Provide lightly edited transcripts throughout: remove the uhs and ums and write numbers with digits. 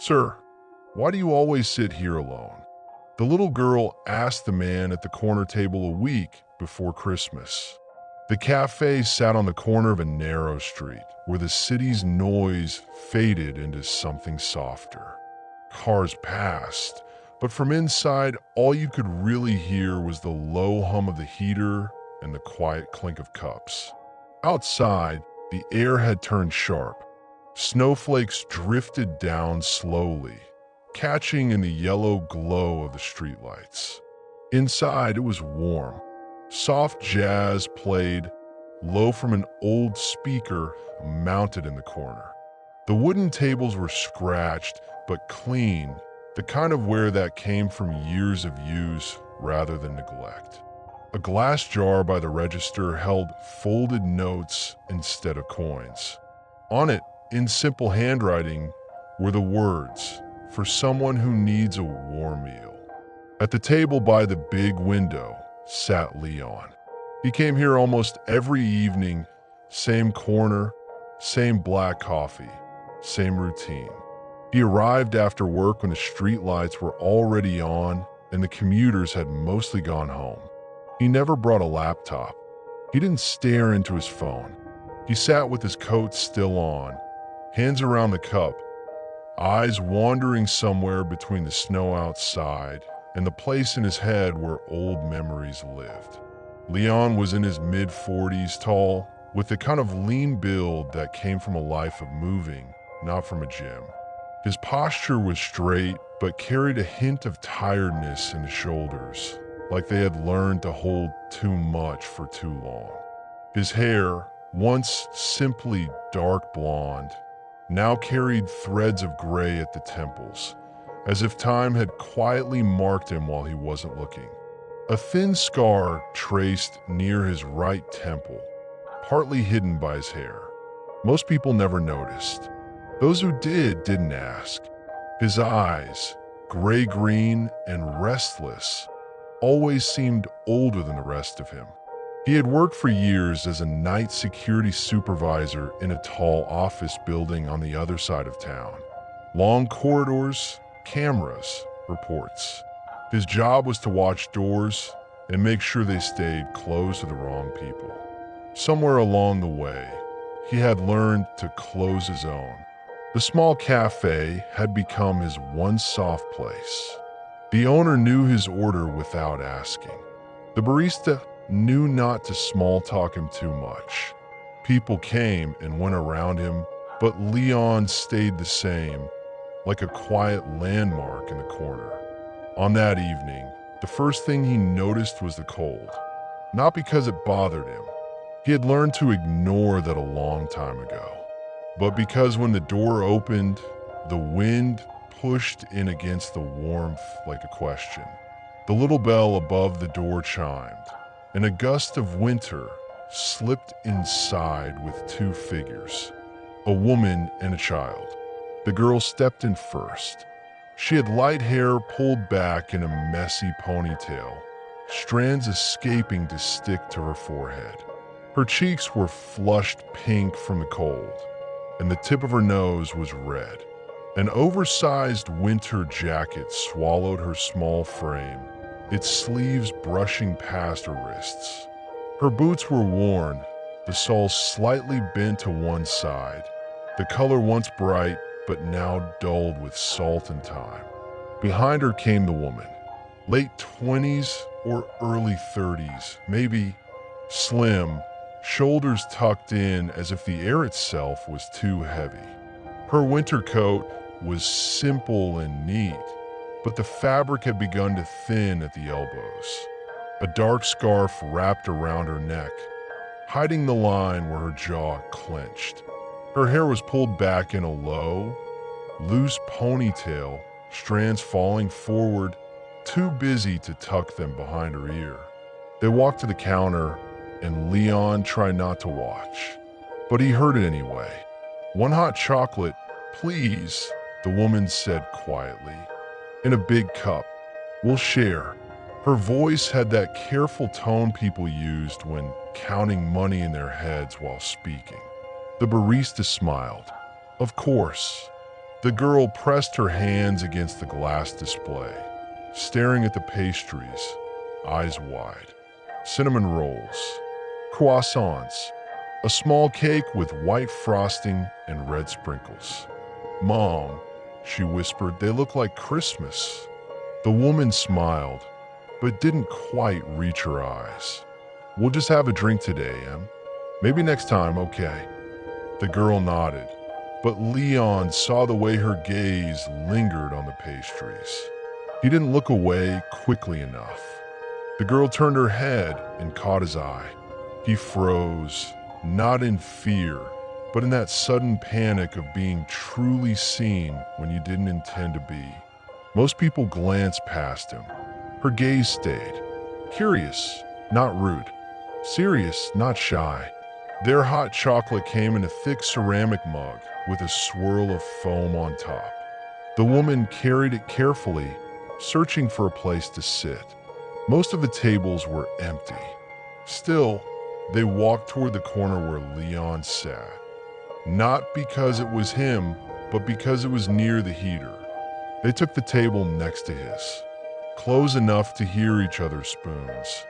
"Sir, why do you always sit here alone?" The little girl asked the man at the corner table a week before Christmas. The cafe sat on the corner of a narrow street where the city's noise faded into something softer. Cars passed, but from inside, all you could really hear was the low hum of the heater and the quiet clink of cups. Outside, the air had turned sharp. Snowflakes drifted down slowly, catching in the yellow glow of the streetlights. Inside, it was warm. Soft jazz played low from an old speaker mounted in the corner. The wooden tables were scratched but clean, the kind of wear that came from years of use rather than neglect. A glass jar by the register held folded notes instead of coins. On it, in simple handwriting, were the words, "For someone who needs a warm meal." At the table by the big window sat Leon. He came here almost every evening, same corner, same black coffee, same routine. He arrived after work when the streetlights were already on and the commuters had mostly gone home. He never brought a laptop. He didn't stare into his phone. He sat with his coat still on, hands around the cup, eyes wandering somewhere between the snow outside and the place in his head where old memories lived. Leon was in his mid-40s, tall, with the kind of lean build that came from a life of moving, not from a gym. His posture was straight, but carried a hint of tiredness in his shoulders, like they had learned to hold too much for too long. His hair, once simply dark blonde, now carried threads of gray at the temples, as if time had quietly marked him while he wasn't looking. A thin scar traced near his right temple, partly hidden by his hair. Most people never noticed. Those who did didn't ask. His eyes, gray-green and restless, always seemed older than the rest of him. He had worked for years as a night security supervisor in a tall office building on the other side of town. Long corridors, cameras, reports. His job was to watch doors and make sure they stayed closed to the wrong people. Somewhere along the way, he had learned to close his own. The small cafe had become his one soft place. The owner knew his order without asking. The barista knew not to small talk him too much. People came and went around him, but Leon stayed the same, like a quiet landmark in the corner. On that evening, the first thing he noticed was the cold. Not because it bothered him. He had learned to ignore that a long time ago. But because when the door opened, the wind pushed in against the warmth like a question. The little bell above the door chimed, and a gust of winter slipped inside with two figures, a woman and a child. The girl stepped in first. She had light hair pulled back in a messy ponytail, strands escaping to stick to her forehead. Her cheeks were flushed pink from the cold, and the tip of her nose was red. An oversized winter jacket swallowed her small frame, its sleeves brushing past her wrists. Her boots were worn, the soles slightly bent to one side, the color once bright but now dulled with salt and time. Behind her came the woman, late 20s or early 30s, maybe, slim, shoulders tucked in as if the air itself was too heavy. Her winter coat was simple and neat, but the fabric had begun to thin at the elbows. A dark scarf wrapped around her neck, hiding the line where her jaw clenched. Her hair was pulled back in a low, loose ponytail, strands falling forward, too busy to tuck them behind her ear. They walked to the counter, and Leon tried not to watch, but he heard it anyway. "One hot chocolate, please," the woman said quietly. "In a big cup. We'll share." Her voice had that careful tone people used when counting money in their heads while speaking. The barista smiled. "Of course." The girl pressed her hands against the glass display, staring at the pastries, eyes wide. Cinnamon rolls, croissants, a small cake with white frosting and red sprinkles. "Mom," she whispered, "they look like Christmas." The woman smiled, but didn't quite reach her eyes. "We'll just have a drink today, Em. Maybe next time, okay?" The girl nodded, but Leon saw the way her gaze lingered on the pastries. He didn't look away quickly enough. The girl turned her head and caught his eye. He froze, not in fear, but in that sudden panic of being truly seen when you didn't intend to be. Most people glanced past him. Her gaze stayed. Curious, not rude. Serious, not shy. Their hot chocolate came in a thick ceramic mug with a swirl of foam on top. The woman carried it carefully, searching for a place to sit. Most of the tables were empty. Still, they walked toward the corner where Leon sat. Not because it was him, but because it was near the heater. They took the table next to his, close enough to hear each other's spoons,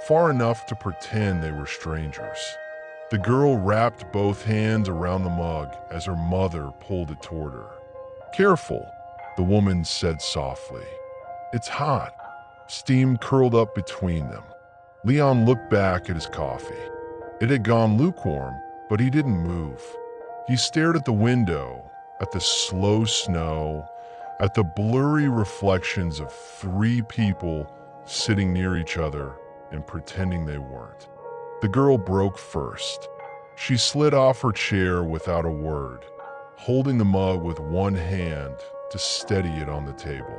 far enough to pretend they were strangers. The girl wrapped both hands around the mug as her mother pulled it toward her. "Careful," the woman said softly. "It's hot." Steam curled up between them. Leon looked back at his coffee. It had gone lukewarm, but he didn't move. He stared at the window, at the slow snow, at the blurry reflections of three people sitting near each other and pretending they weren't. The girl broke first. She slid off her chair without a word, holding the mug with one hand to steady it on the table.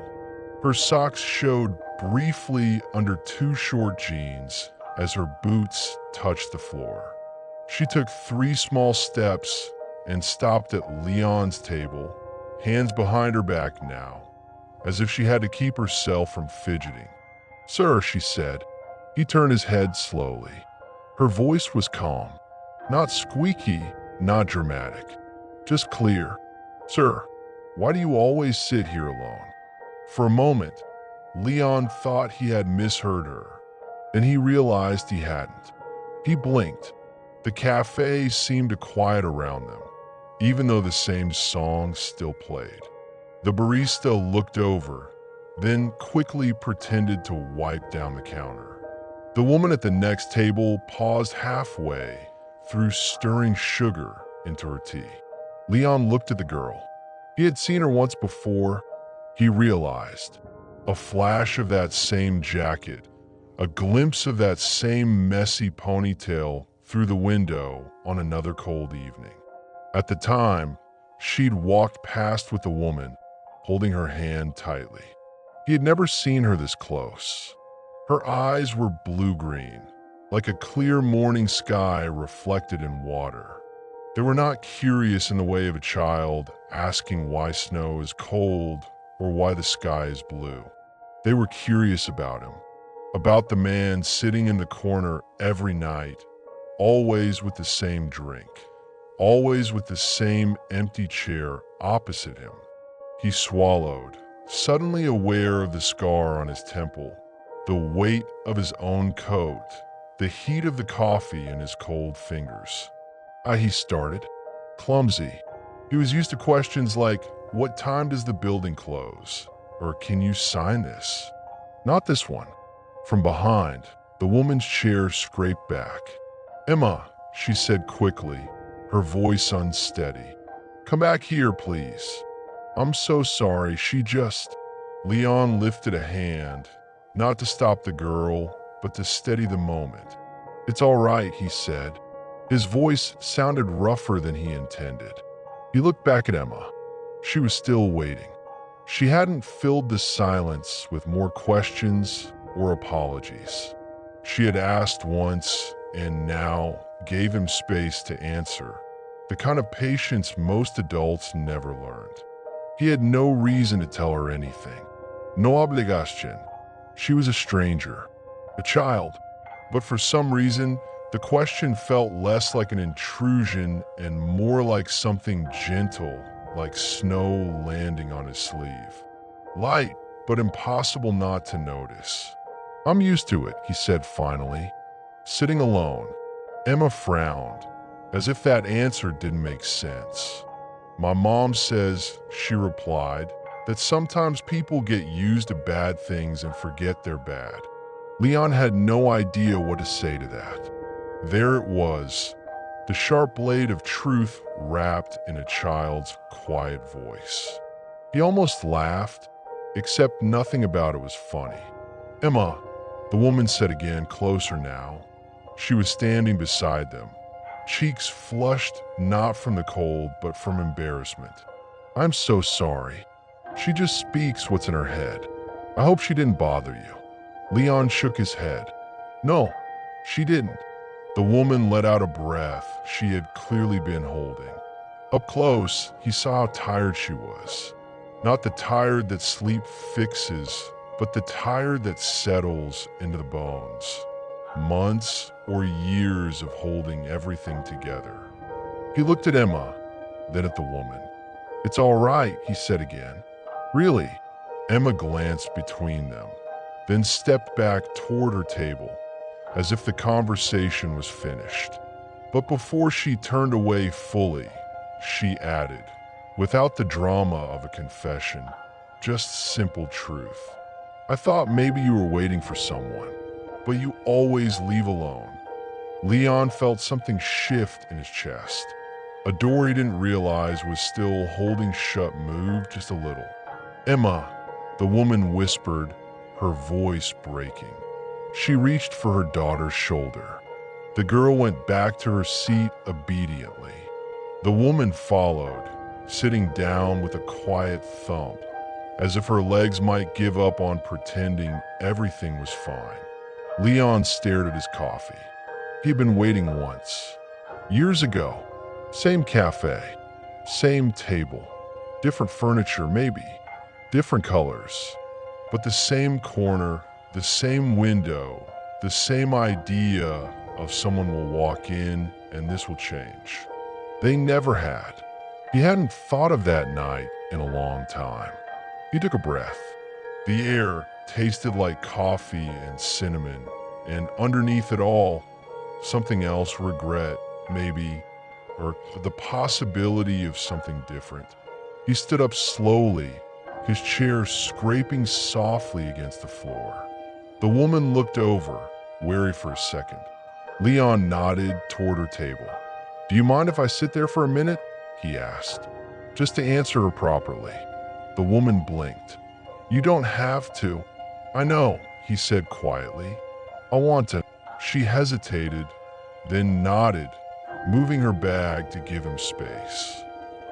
Her socks showed briefly under two short jeans as her boots touched the floor. She took 3 small steps and stopped at Leon's table, hands behind her back now, as if she had to keep herself from fidgeting. "Sir," she said. He turned his head slowly. Her voice was calm, not squeaky, not dramatic, just clear. "Sir, why do you always sit here alone?" For a moment, Leon thought he had misheard her. Then he realized he hadn't. He blinked. The cafe seemed to quiet around them, even though the same song still played. The barista looked over, then quickly pretended to wipe down the counter. The woman at the next table paused halfway through stirring sugar into her tea. Leon looked at the girl. He had seen her once before. He realized a flash of that same jacket, a glimpse of that same messy ponytail through the window on another cold evening. At the time, she'd walked past with the woman, holding her hand tightly. He had never seen her this close. Her eyes were blue-green, like a clear morning sky reflected in water. They were not curious in the way of a child asking why snow is cold or why the sky is blue. They were curious about him, about the man sitting in the corner every night, always with the same drink, always with the same empty chair opposite him. He swallowed, suddenly aware of the scar on his temple, the weight of his own coat, the heat of the coffee in his cold fingers. He started, clumsy. He was used to questions like, "What time does the building close?" Or "Can you sign this?" Not this one. From behind, the woman's chair scraped back. "Emma," she said quickly, her voice unsteady. "Come back here, please." "I'm so sorry, she just—" Leon lifted a hand, not to stop the girl, but to steady the moment. "It's all right," he said. His voice sounded rougher than he intended. He looked back at Emma. She was still waiting. She hadn't filled the silence with more questions or apologies. She had asked once and now gave him space to answer, the kind of patience most adults never learned. He had no reason to tell her anything. No obligation. She was a stranger, a child, but for some reason, the question felt less like an intrusion and more like something gentle, like snow landing on his sleeve. Light, but impossible not to notice. "I'm used to it," he said finally. Sitting alone, Emma frowned, as if that answer didn't make sense. "My mom says," she replied, "that sometimes people get used to bad things and forget they're bad." Leon had no idea what to say to that. There it was, the sharp blade of truth wrapped in a child's quiet voice. He almost laughed, except nothing about it was funny. "Emma," the woman said again, closer now. She was standing beside them, cheeks flushed not from the cold but from embarrassment. "I'm so sorry. She just speaks what's in her head. I hope she didn't bother you." Leon shook his head. "No, she didn't." The woman let out a breath she had clearly been holding. Up close, he saw how tired she was. Not the tired that sleep fixes, but the tired that settles into the bones. Months or years of holding everything together. He looked at Emma, then at the woman. "It's all right," he said again. "Really?" Emma glanced between them, then stepped back toward her table, as if the conversation was finished. But before she turned away fully, she added, without the drama of a confession, just simple truth. "I thought maybe you were waiting for someone, but you always leave alone." Leon felt something shift in his chest. A door he didn't realize was still holding shut moved just a little. "Emma," the woman whispered, her voice breaking. She reached for her daughter's shoulder. The girl went back to her seat obediently. The woman followed, sitting down with a quiet thump, as if her legs might give up on pretending everything was fine. Leon stared at his coffee. He had been waiting once. Years ago. Same cafe. Same table. Different furniture, maybe. Different colors. But the same corner, the same window, the same idea of someone will walk in and this will change. They never had. He hadn't thought of that night in a long time. He took a breath. The air tasted like coffee and cinnamon, and underneath it all, something else, regret, maybe, or the possibility of something different. He stood up slowly, his chair scraping softly against the floor. The woman looked over, wary for a second. Leon nodded toward her table. "Do you mind if I sit there for a minute?" he asked, just to answer her properly. The woman blinked. "You don't have to." "I know," he said quietly. "I want to." She hesitated, then nodded, moving her bag to give him space.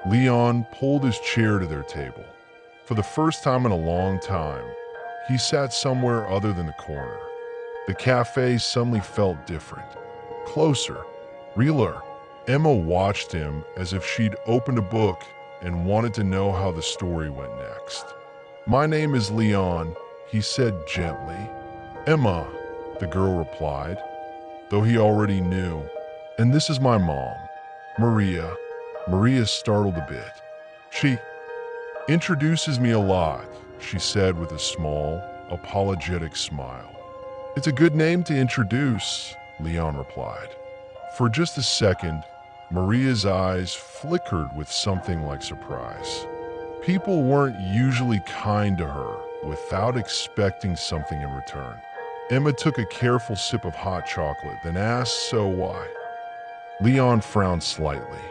Leon pulled his chair to their table. For the first time in a long time, he sat somewhere other than the corner. The cafe suddenly felt different, closer, realer. Emma watched him as if she'd opened a book and wanted to know how the story went next. "My name is Leon," he said gently. "Emma," the girl replied, though he already knew. "And this is my mom, Maria." Maria startled a bit. "She introduces me a lot," she said with a small, apologetic smile. "It's a good name to introduce," Leon replied. For just a second, Maria's eyes flickered with something like surprise. People weren't usually kind to her without expecting something in return. Emma took a careful sip of hot chocolate, then asked, "So why?" Leon frowned slightly.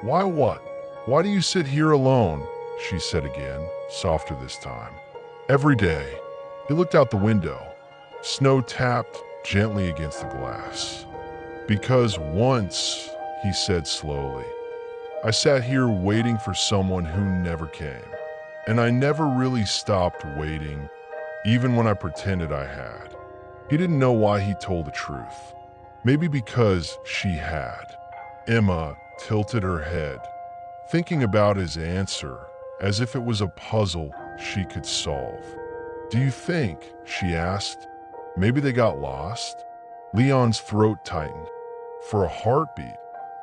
"Why what? Why do you sit here alone?" she said again, softer this time. "Every day." He looked out the window. Snow tapped gently against the glass. "Because once," he said slowly, "I sat here waiting for someone who never came. And I never really stopped waiting, even when I pretended I had." He didn't know why he told the truth. Maybe because she had. Emma tilted her head, thinking about his answer as if it was a puzzle she could solve. "Do you think," she asked, "maybe they got lost?" Leon's throat tightened. For a heartbeat,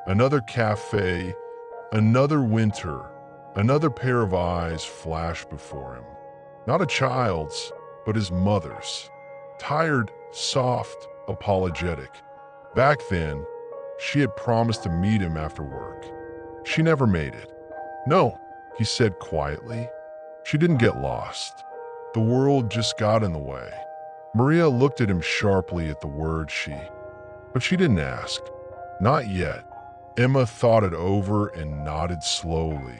another cafe, another winter, Another pair of eyes flashed before him. Not a child's, but his mother's. Tired, soft, apologetic. Back then, she had promised to meet him after work. She never made it. No, he said quietly. She didn't get lost. The world just got in the way. Maria looked at him sharply at the word she, but she didn't ask. Not yet. Emma thought it over and nodded slowly,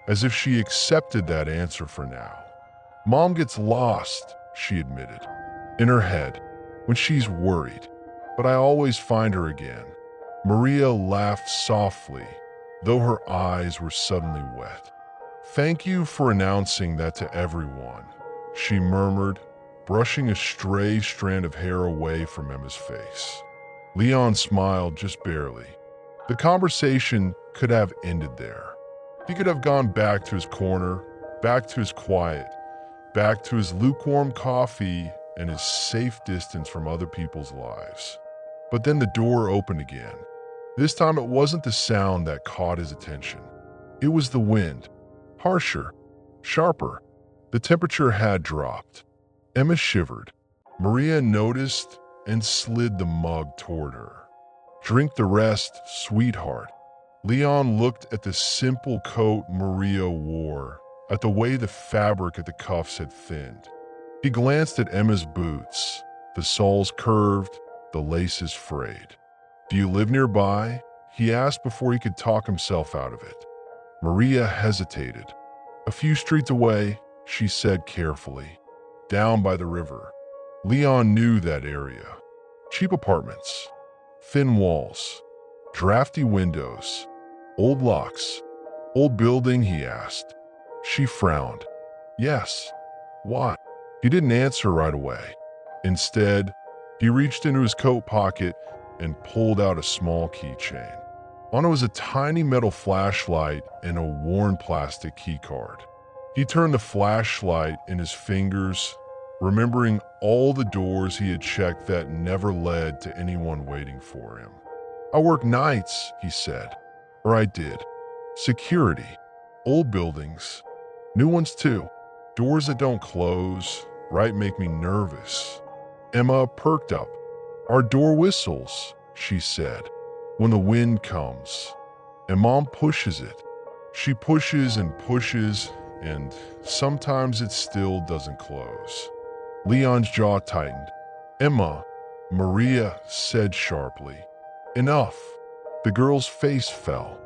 as if she accepted that answer for now. Mom gets lost, she admitted, in her head, when she's worried, but I always find her again. Maria laughed softly, though her eyes were suddenly wet. Thank you for announcing that to everyone, she murmured, brushing a stray strand of hair away from Emma's face. Leon smiled just barely. The conversation could have ended there. He could have gone back to his corner, back to his quiet, back to his lukewarm coffee and his safe distance from other people's lives. But then the door opened again. This time it wasn't the sound that caught his attention. It was the wind. Harsher, sharper. The temperature had dropped. Emma shivered. Maria noticed and slid the mug toward her. Drink the rest, sweetheart. Leon looked at the simple coat Maria wore, at the way the fabric at the cuffs had thinned. He glanced at Emma's boots, the soles curved, the laces frayed. Do you live nearby? He asked before he could talk himself out of it. Maria hesitated. A few streets away, she said carefully. Down by the river. Leon knew that area. Cheap apartments. Thin walls. Drafty windows. Old locks. Old building, he asked. She frowned. Yes. What? He didn't answer right away. Instead, he reached into his coat pocket and pulled out a small keychain. On it was a tiny metal flashlight and a worn plastic keycard. He turned the flashlight in his fingers, remembering all the doors he had checked that never led to anyone waiting for him. I work nights, he said. Or I did. Security. Old buildings. New ones too. Doors that don't close, right, make me nervous. Emma perked up. Our door whistles, she said, when the wind comes. And Mom pushes it. She pushes, and sometimes it still doesn't close. Leon's jaw tightened. Emma, Maria said sharply. Enough. The girl's face fell.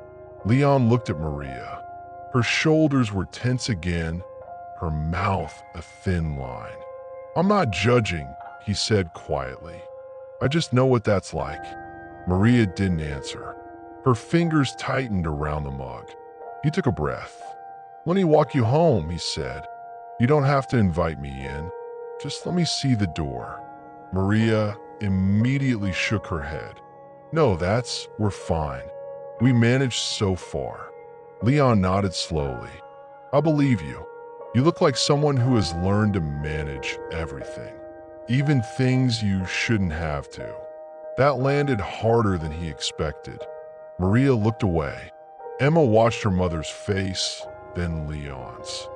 Leon looked at Maria. Her shoulders were tense again, her mouth a thin line. I'm not judging, he said quietly. I just know what that's like. Maria didn't answer. Her fingers tightened around the mug. He took a breath. Let me walk you home, he said. You don't have to invite me in. Just let me see the door. Maria immediately shook her head. No, we're fine. We managed so far. Leon nodded slowly. I believe you. You look like someone who has learned to manage everything, even things you shouldn't have to. That landed harder than he expected. Maria looked away. Emma watched her mother's face, then Leon's.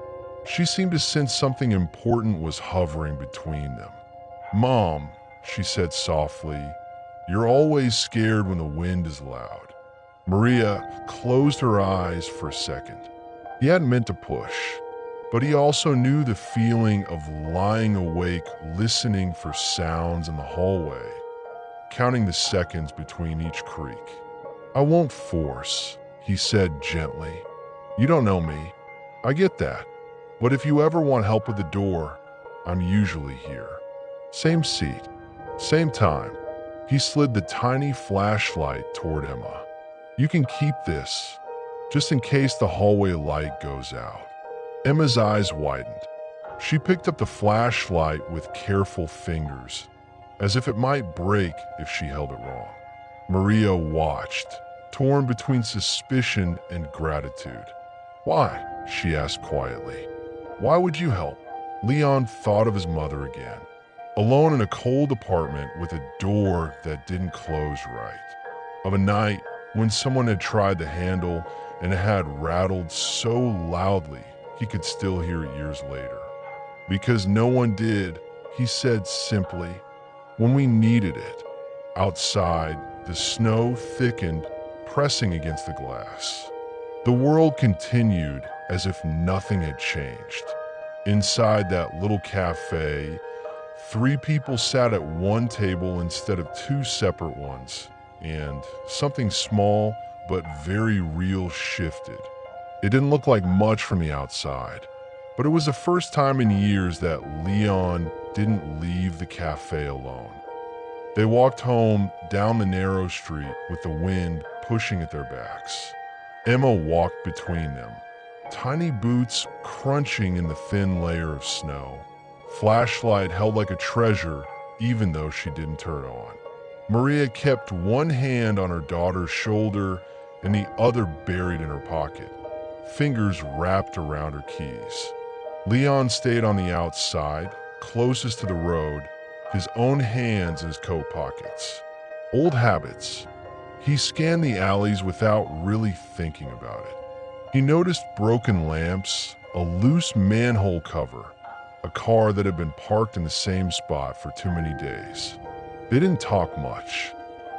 She seemed to sense something important was hovering between them. Mom, she said softly, you're always scared when the wind is loud. Maria closed her eyes for a second. He hadn't meant to push, but he also knew the feeling of lying awake, listening for sounds in the hallway, counting the seconds between each creak. I won't force, he said gently. You don't know me. I get that. But if you ever want help with the door, I'm usually here. Same seat, same time. He slid the tiny flashlight toward Emma. You can keep this, just in case the hallway light goes out. Emma's eyes widened. She picked up the flashlight with careful fingers, as if it might break if she held it wrong. Maria watched, torn between suspicion and gratitude. Why? She asked quietly. Why would you help? Leon thought of his mother again, alone in a cold apartment with a door that didn't close right. Of a night when someone had tried the handle and it had rattled so loudly he could still hear it years later. Because no one did, he said simply, when we needed it. Outside, the snow thickened, pressing against the glass. The world continued as if nothing had changed. Inside that little cafe, 3 people sat at one table instead of 2 separate ones, and something small but very real shifted. It didn't look like much from the outside, but it was the first time in years that Leon didn't leave the cafe alone. They walked home down the narrow street with the wind pushing at their backs. Emma walked between them, tiny boots crunching in the thin layer of snow. Flashlight held like a treasure even though she didn't turn it on. Maria kept one hand on her daughter's shoulder and the other buried in her pocket, fingers wrapped around her keys. Leon stayed on the outside, closest to the road, his own hands in his coat pockets. Old habits. He scanned the alleys without really thinking about it. He noticed broken lamps, a loose manhole cover, a car that had been parked in the same spot for too many days. They didn't talk much.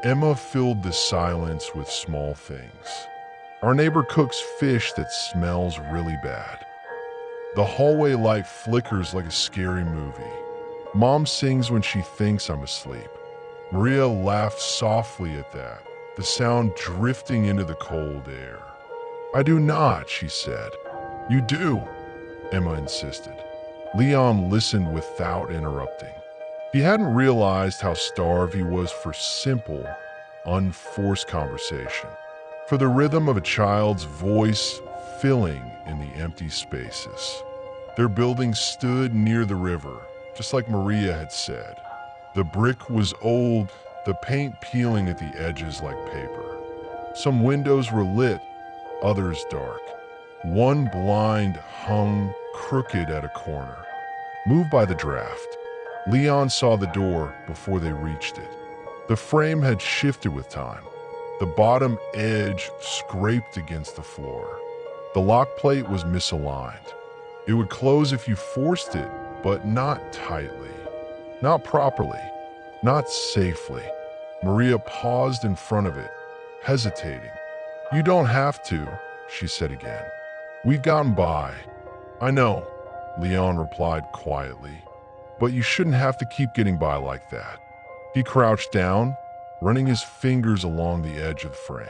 Emma filled the silence with small things. Our neighbor cooks fish that smells really bad. The hallway light flickers like a scary movie. Mom sings when she thinks I'm asleep. Maria laughed softly at that, the sound drifting into the cold air. I do not, she said. You do, Emma insisted. Leon listened without interrupting. He hadn't realized how starved he was for simple, unforced conversation, for the rhythm of a child's voice filling in the empty spaces. Their building stood near the river, just like Maria had said. The brick was old, the paint peeling at the edges like paper. Some windows were lit, others dark. One blind hung crooked at a corner. Moved by the draft, Leon saw the door before they reached it. The frame had shifted with time. The bottom edge scraped against the floor. The lock plate was misaligned. It would close if you forced it, but not tightly, not properly, not safely. Maria paused in front of it, hesitating. You don't have to, she said again. We've gotten by. I know, Leon replied quietly, but you shouldn't have to keep getting by like that. He crouched down, running his fingers along the edge of the frame.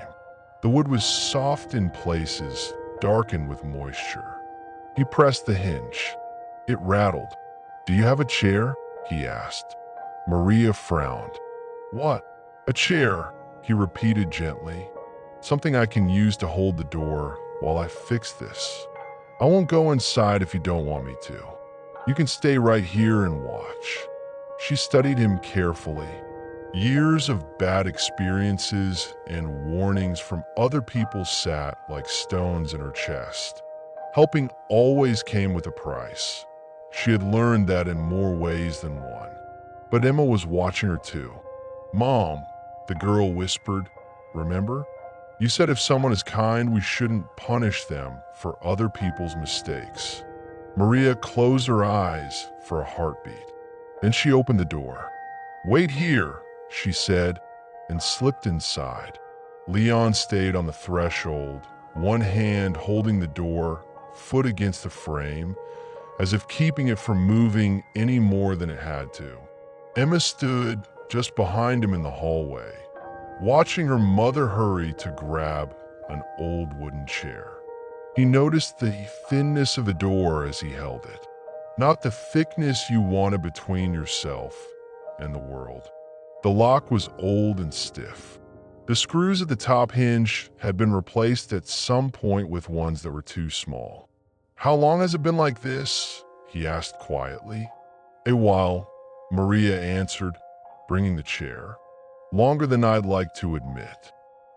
The wood was soft in places, darkened with moisture. He pressed the hinge. It rattled. Do you have a chair? He asked. Maria frowned. What? A chair, he repeated gently. Something I can use to hold the door while I fix this. I won't go inside if you don't want me to. You can stay right here and watch. She studied him carefully. Years of bad experiences and warnings from other people sat like stones in her chest. Helping always came with a price. She had learned that in more ways than one. But Emma was watching her too. Mom, the girl whispered, remember? You said if someone is kind, we shouldn't punish them for other people's mistakes. Maria closed her eyes for a heartbeat. Then she opened the door. Wait here, she said, and slipped inside. Leon stayed on the threshold, one hand holding the door, foot against the frame, as if keeping it from moving any more than it had to. Emma stood just behind him in the hallway, watching her mother hurry to grab an old wooden chair. He noticed the thinness of the door as he held it, not the thickness you wanted between yourself and the world. The lock was old and stiff. The screws at the top hinge had been replaced at some point with ones that were too small. How long has it been like this? He asked quietly. A while, Maria answered, bringing the chair. Longer than I'd like to admit.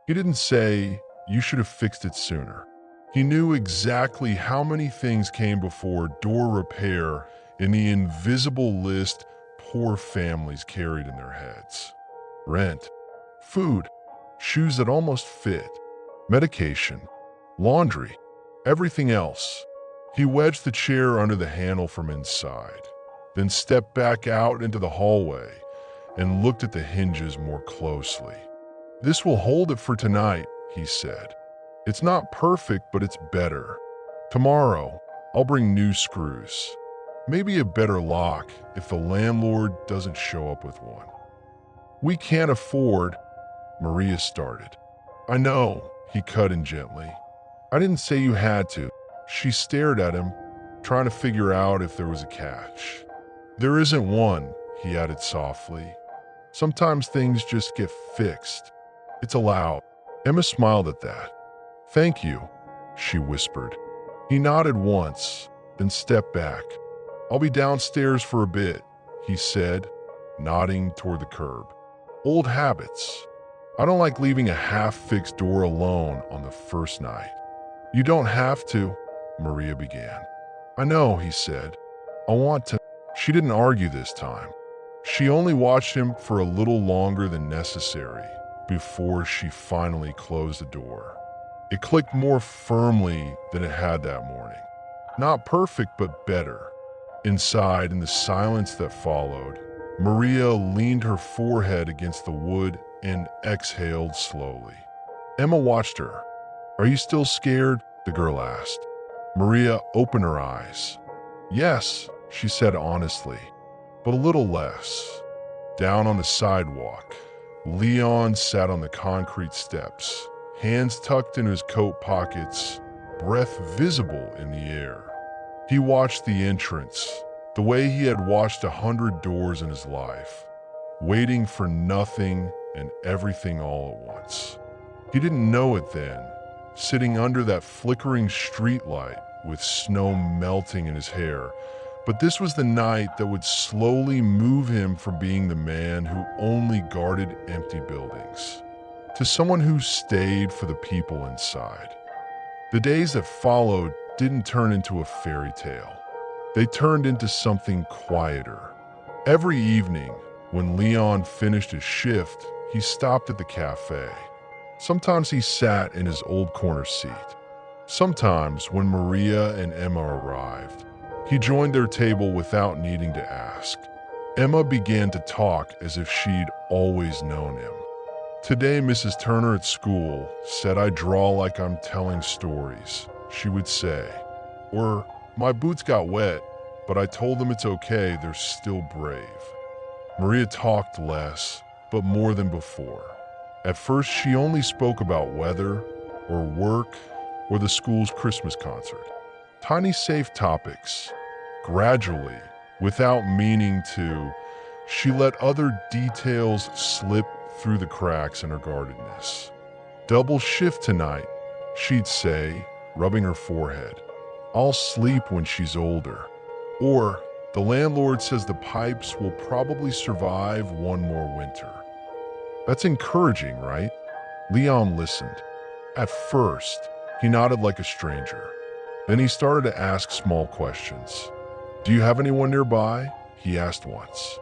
He didn't say, you should have fixed it sooner. He knew exactly how many things came before door repair in the invisible list poor families carried in their heads. Rent, food, shoes that almost fit, medication, laundry, everything else. He wedged the chair under the handle from inside, then stepped back out into the hallway and looked at the hinges more closely. "This will hold it for tonight," he said. "It's not perfect, but it's better. Tomorrow, I'll bring new screws. Maybe a better lock if the landlord doesn't show up with one." "We can't afford," Maria started. "I know," he cut in gently. "I didn't say you had to." She stared at him, trying to figure out if there was a catch. "There isn't one," he added softly. "Sometimes things just get fixed. It's allowed." Emma smiled at that. "Thank you," she whispered. He nodded once, then stepped back. "I'll be downstairs for a bit," he said, nodding toward the curb. "Old habits. I don't like leaving a half-fixed door alone on the first night." "You don't have to," Maria began. "I know," he said. "I want to." She didn't argue this time. She only watched him for a little longer than necessary before she finally closed the door. It clicked more firmly than it had that morning. Not perfect, but better. Inside, in the silence that followed, Maria leaned her forehead against the wood and exhaled slowly. Emma watched her. "Are you still scared?" the girl asked. Maria opened her eyes. "Yes," she said honestly, "but a little less." Down on the sidewalk, Leon sat on the concrete steps, hands tucked in his coat pockets, breath visible in the air. He watched the entrance, the way he had watched 100 doors in his life, waiting for nothing and everything all at once. He didn't know it then, sitting under that flickering streetlight with snow melting in his hair, but this was the night that would slowly move him from being the man who only guarded empty buildings to someone who stayed for the people inside. The days that followed didn't turn into a fairy tale. They turned into something quieter. Every evening, when Leon finished his shift, he stopped at the cafe. Sometimes he sat in his old corner seat. Sometimes, when Maria and Emma arrived, he joined their table without needing to ask. Emma began to talk as if she'd always known him. "Today, Mrs. Turner at school said I draw like I'm telling stories," she would say. Or, "My boots got wet, but I told them it's okay, they're still brave." Maria talked less, but more than before. At first, she only spoke about weather, or work, or the school's Christmas concert. Tiny safe topics. Gradually, without meaning to, she let other details slip through the cracks in her guardedness. "Double shift tonight," she'd say, rubbing her forehead. "I'll sleep when she's older." Or, "The landlord says the pipes will probably survive one more winter." That's encouraging, right? Leon listened. At first, he nodded like a stranger. Then he started to ask small questions. "Do you have anyone nearby?" he asked once.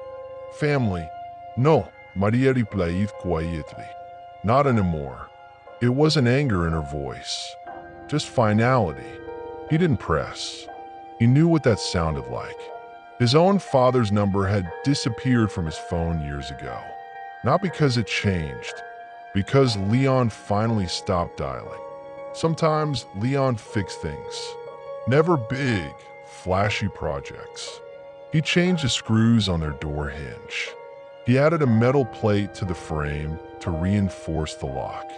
"Family?" "No," Maria replied quietly. "Not anymore." It wasn't anger in her voice, just finality. He didn't press. He knew what that sounded like. His own father's number had disappeared from his phone years ago. Not because it changed, because Leon finally stopped dialing. Sometimes Leon fixed things. Never big, flashy projects. He changed the screws on their door hinge. He added a metal plate to the frame to reinforce the lock.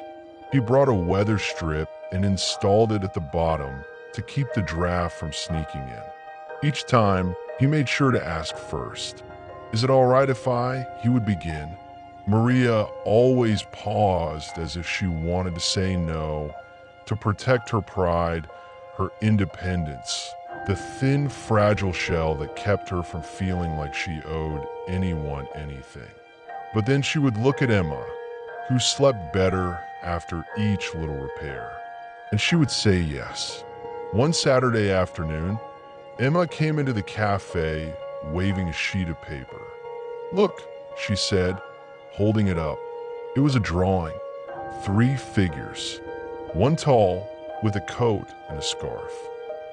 He brought a weather strip and installed it at the bottom to keep the draft from sneaking in. Each time, he made sure to ask first. "Is it all right if I?" he would begin. Maria always paused as if she wanted to say no, to protect her pride, her independence, the thin, fragile shell that kept her from feeling like she owed anyone anything. But then she would look at Emma, who slept better after each little repair, and she would say yes. One Saturday afternoon, Emma came into the cafe waving a sheet of paper. "Look," she said, holding it up. It was a drawing. Three figures. One tall, with a coat and a scarf.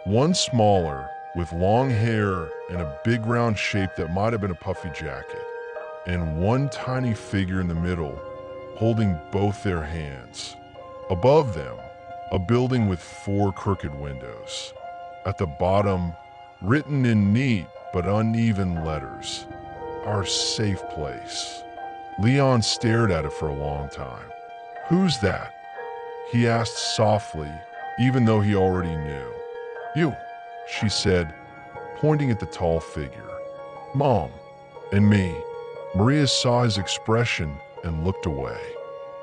One smaller, with long hair and a big round shape that might have been a puffy jacket. And one tiny figure in the middle, holding both their hands. Above them, a building with four crooked windows. At the bottom, written in neat but uneven letters, "Our safe place." Leon stared at it for a long time. "Who's that?" he asked softly, even though he already knew. "You," she said, pointing at the tall figure. "Mom." "And me." Maria saw his expression and looked away.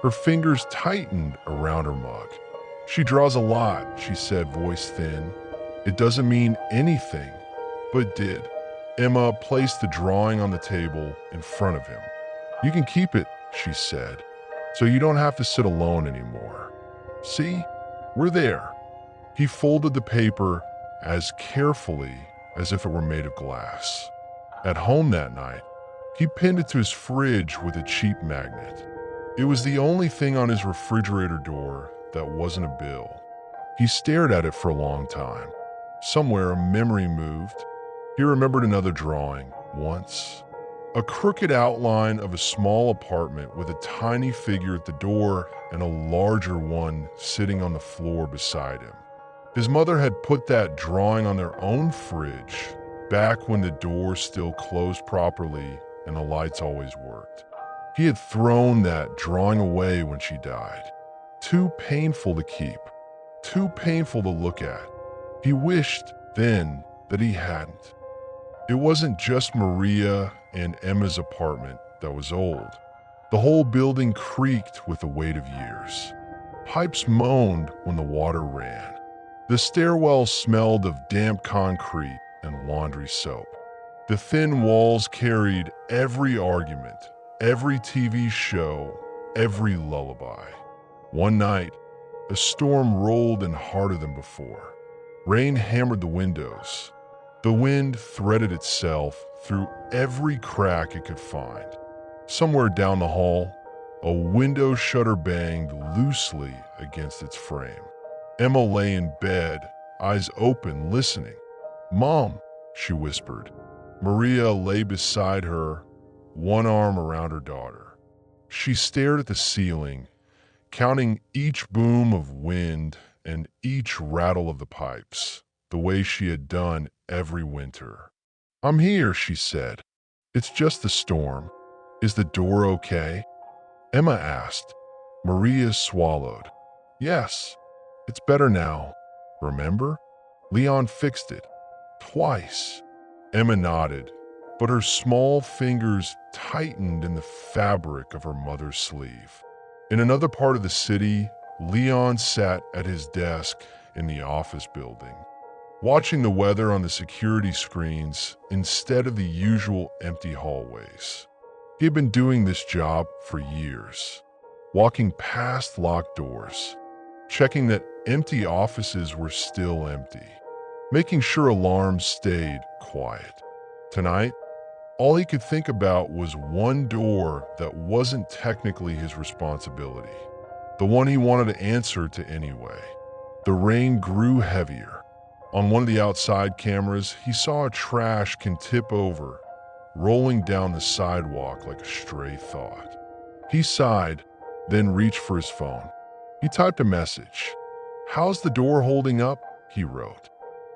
Her fingers tightened around her mug. "She draws a lot," she said, voice thin. "It doesn't mean anything, but it did." Emma placed the drawing on the table in front of him. "You can keep it," she said, "so you don't have to sit alone anymore. See, we're there." He folded the paper as carefully as if it were made of glass. At home that night, he pinned it to his fridge with a cheap magnet. It was the only thing on his refrigerator door that wasn't a bill. He stared at it for a long time. Somewhere a memory moved. He remembered another drawing, once. A crooked outline of a small apartment with a tiny figure at the door and a larger one sitting on the floor beside him. His mother had put that drawing on their own fridge back when the door still closed properly and the lights always worked. He had thrown that drawing away when she died. Too painful to keep, too painful to look at. He wished then that he hadn't. It wasn't just Maria and Emma's apartment that was old. The whole building creaked with the weight of years. Pipes moaned when the water ran. The stairwell smelled of damp concrete and laundry soap. The thin walls carried every argument, every TV show, every lullaby. One night, a storm rolled in harder than before. Rain hammered the windows. The wind threaded itself through every crack it could find. Somewhere down the hall, a window shutter banged loosely against its frame. Emma lay in bed, eyes open, listening. "Mom," she whispered. Maria lay beside her, one arm around her daughter. She stared at the ceiling, counting each boom of wind and each rattle of the pipes, the way she had done every winter. "I'm here," she said. "It's just the storm. Is the door okay?" Emma asked. Maria swallowed. "Yes, it's better now. Remember? Leon fixed it. Twice." Emma nodded, but her small fingers tightened in the fabric of her mother's sleeve. In another part of the city, Leon sat at his desk in the office building, watching the weather on the security screens instead of the usual empty hallways. He had been doing this job for years, walking past locked doors, checking that empty offices were still empty, making sure alarms stayed quiet. Tonight, all he could think about was one door that wasn't technically his responsibility, the one he wanted to answer to anyway. The rain grew heavier. On one of the outside cameras, he saw a trash can tip over, rolling down the sidewalk like a stray thought. He sighed, then reached for his phone. He typed a message. "How's the door holding up?" he wrote.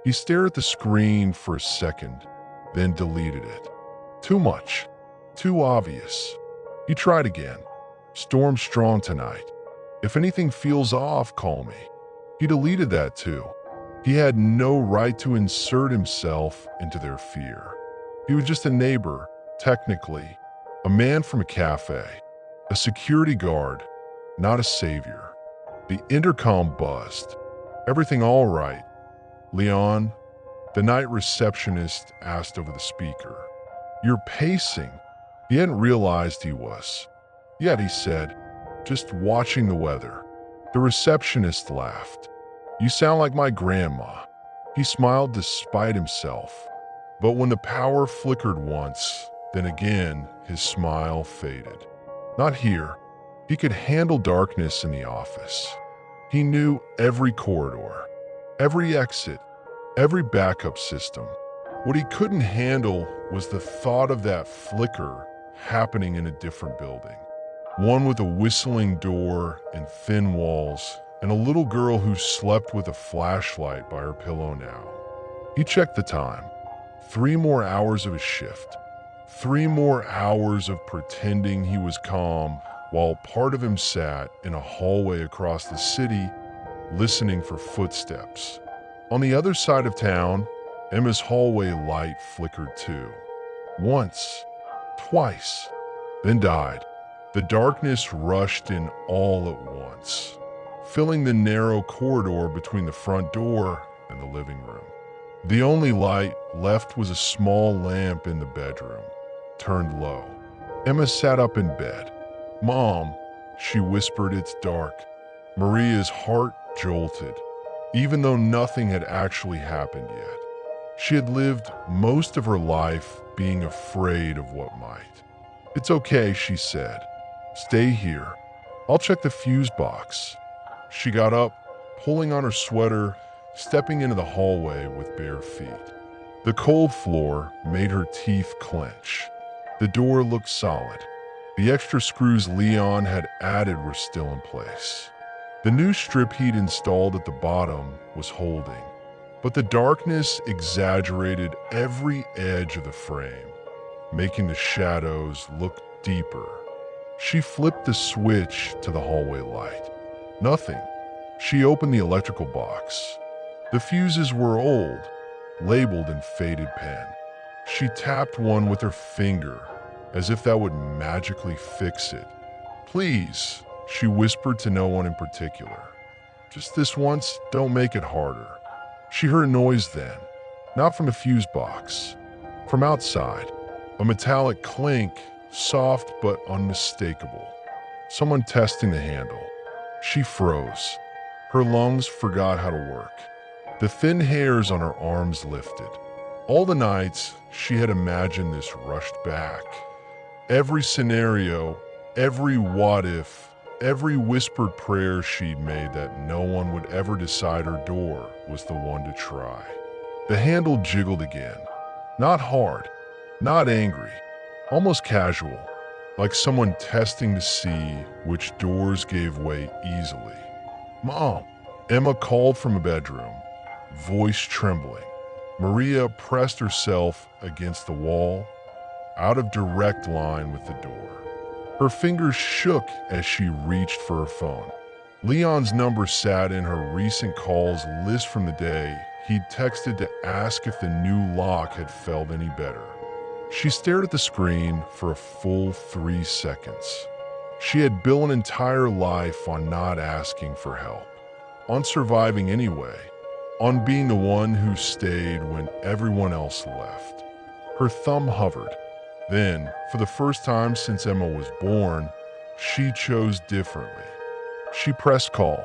He stared at the screen for a second, then deleted it. Too much. Too obvious. He tried again. "Storm strong tonight. If anything feels off, call me." He deleted that too. He had no right to insert himself into their fear. He was just a neighbor, technically, a man from a cafe, a security guard, not a savior. The intercom buzzed. "Everything all right, Leon?" The night receptionist asked over the speaker. "You're pacing." He hadn't realized he was. Yet he said, "Just watching the weather." The receptionist laughed. "You sound like my grandma." He smiled despite himself. But when the power flickered once, then again his smile faded. "Not here." He could handle darkness in the office. He knew every corridor, every exit, every backup system. What he couldn't handle was the thought of that flicker happening in a different building. One with a whistling door and thin walls, and a little girl who slept with a flashlight by her pillow now. He checked the time. 3 more hours of his shift. 3 more hours of pretending he was calm while part of him sat in a hallway across the city listening for footsteps. On the other side of town, Emma's hallway light flickered too. Once, twice, then died. The darkness rushed in all at once, filling the narrow corridor between the front door and the living room. The only light left was a small lamp in the bedroom, turned low. Emma sat up in bed. "Mom," she whispered, "it's dark." Maria's heart jolted, even though nothing had actually happened yet. She had lived most of her life being afraid of what might. "It's okay," she said. "Stay here. I'll check the fuse box." She got up, pulling on her sweater, stepping into the hallway with bare feet. The cold floor made her teeth clench. The door looked solid. The extra screws Leon had added were still in place. The new strip he'd installed at the bottom was holding, but the darkness exaggerated every edge of the frame, making the shadows look deeper. She flipped the switch to the hallway light. Nothing. She opened the electrical box. The fuses were old, labeled in faded pen. She tapped one with her finger, as if that would magically fix it. "Please," she whispered to no one in particular. "Just this once, don't make it harder." She heard a noise then, not from the fuse box. From outside, a metallic clink, soft but unmistakable. Someone testing the handle. She froze. Her lungs forgot how to work. The thin hairs on her arms lifted. All the nights she had imagined this rushed back. Every scenario, every what if, every whispered prayer she'd made that no one would ever decide her door was the one to try. The handle jiggled again. Not hard, not angry, almost casual, like someone testing to see which doors gave way easily. "Mom," Emma called from a bedroom, voice trembling. Maria pressed herself against the wall, out of direct line with the door. Her fingers shook as she reached for her phone. Leon's number sat in her recent calls list from the day he'd texted to ask if the new lock had felt any better. She stared at the screen for a full 3 seconds. She had built an entire life on not asking for help, on surviving anyway, on being the one who stayed when everyone else left. Her thumb hovered. Then, for the first time since Emma was born, she chose differently. She pressed call.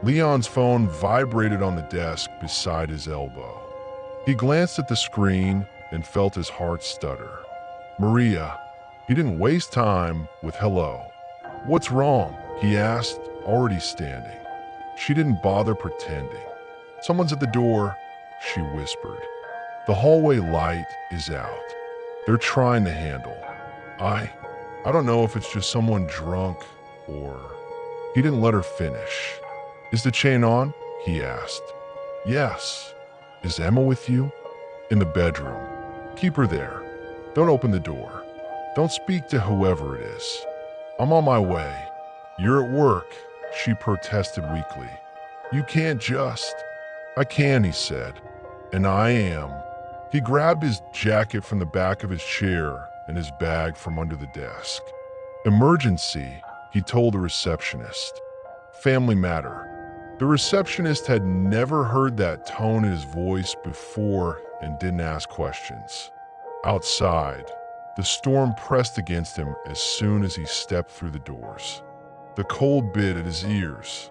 Leon's phone vibrated on the desk beside his elbow. He glanced at the screen and felt his heart stutter. "Maria." He didn't waste time with hello. "What's wrong?" he asked, already standing. She didn't bother pretending. "Someone's at the door," she whispered. "The hallway light is out. They're trying to handle. I don't know if it's just someone drunk or..." He didn't let her finish. "Is the chain on?" he asked. "Yes." "Is Emma with you?" "In the bedroom." "Keep her there. Don't open the door. Don't speak to whoever it is. I'm on my way." "You're at work," she protested weakly. "You can't just..." "I can," he said. "And I am." He grabbed his jacket from the back of his chair and his bag from under the desk. "Emergency," he told the receptionist. "Family matter." The receptionist had never heard that tone in his voice before and didn't ask questions. Outside, the storm pressed against him as soon as he stepped through the doors. The cold bit at his ears.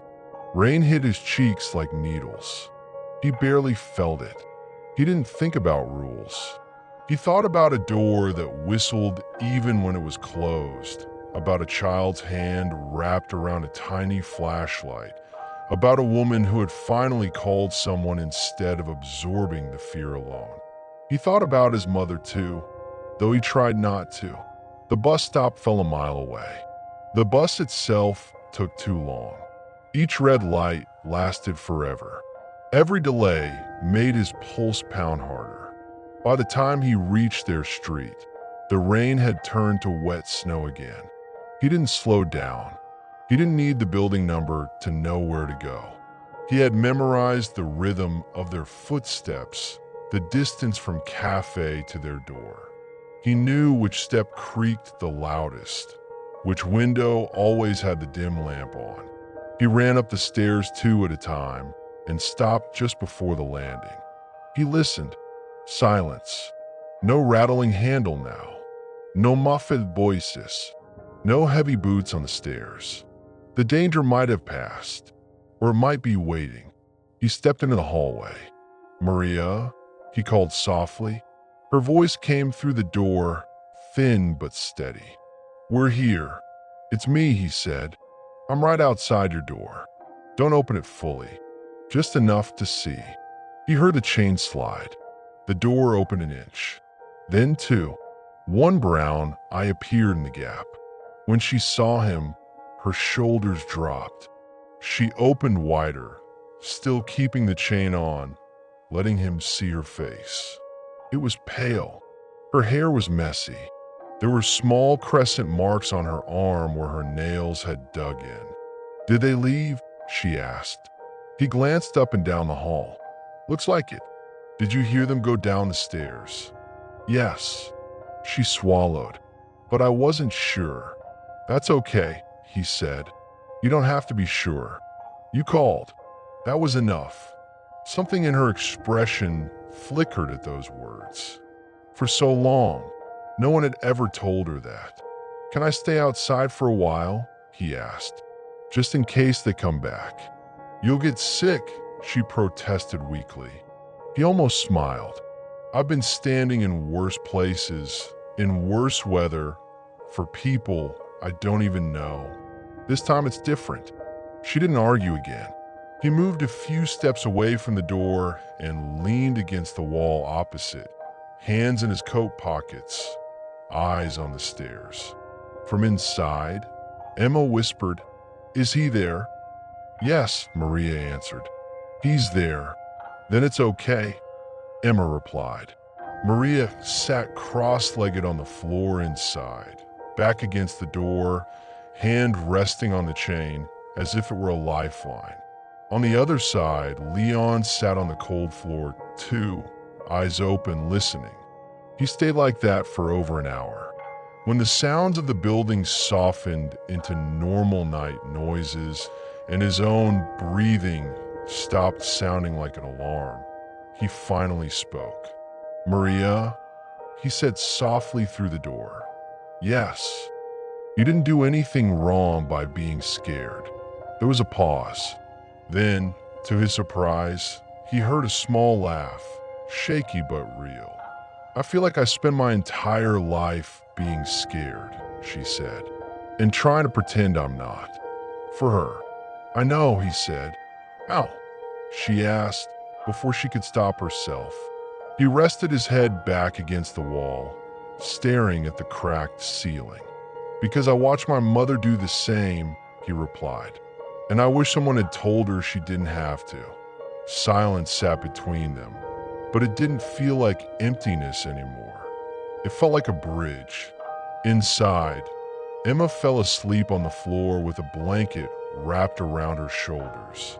Rain hit his cheeks like needles. He barely felt it. He didn't think about rules. He thought about a door that whistled even when it was closed, about a child's hand wrapped around a tiny flashlight, about a woman who had finally called someone instead of absorbing the fear alone. He thought about his mother too, though he tried not to. The bus stop fell a mile away. The bus itself took too long. Each red light lasted forever. Every delay made his pulse pound harder. By the time he reached their street, the rain had turned to wet snow again. He didn't slow down. He didn't need the building number to know where to go. He had memorized the rhythm of their footsteps, the distance from cafe to their door. He knew which step creaked the loudest, which window always had the dim lamp on. He ran up the stairs two at a time and stopped just before the landing. He listened. Silence. No rattling handle now. No muffled voices. No heavy boots on the stairs. The danger might have passed, or it might be waiting. He stepped into the hallway. "Maria," he called softly. Her voice came through the door, thin but steady. "We're here." "It's me," he said. "I'm right outside your door. Don't open it fully, just enough to see." He heard the chain slide. The door opened an inch. Then two. One brown eye appeared in the gap. When she saw him, her shoulders dropped. She opened wider, still keeping the chain on, letting him see her face. It was pale. Her hair was messy. There were small crescent marks on her arm where her nails had dug in. "Did they leave?" she asked. He glanced up and down the hall. "Looks like it." "Did you hear them go down the stairs?" "Yes." She swallowed. "But I wasn't sure." "That's okay," he said. "You don't have to be sure. You called. That was enough." Something in her expression flickered at those words. For so long, no one had ever told her that. "Can I stay outside for a while?" he asked. "Just in case they come back." "You'll get sick," she protested weakly. He almost smiled. "I've been standing in worse places, in worse weather, for people I don't even know. This time it's different." She didn't argue again. He moved a few steps away from the door and leaned against the wall opposite, hands in his coat pockets, eyes on the stairs. From inside, Emma whispered, "Is he there?" "Yes," Maria answered. "He's there." "Then it's okay," Emma replied. Maria sat cross-legged on the floor inside, back against the door, hand resting on the chain as if it were a lifeline. On the other side, Leon sat on the cold floor too, eyes open, listening. He stayed like that for over an hour. When the sounds of the building softened into normal night noises and his own breathing stopped sounding like an alarm, he finally spoke. "Maria," he said softly through the door. "Yes." "You didn't do anything wrong by being scared." There was a pause. Then, to his surprise, he heard a small laugh, shaky but real. "I feel like I spent my entire life being scared," she said, "and trying to pretend I'm not. For her." "I know," he said. "How?" she asked before she could stop herself. He rested his head back against the wall, staring at the cracked ceiling. "Because I watched my mother do the same," he replied. "And I wish someone had told her she didn't have to." Silence sat between them, but it didn't feel like emptiness anymore. It felt like a bridge. Inside, Emma fell asleep on the floor with a blanket wrapped around her shoulders,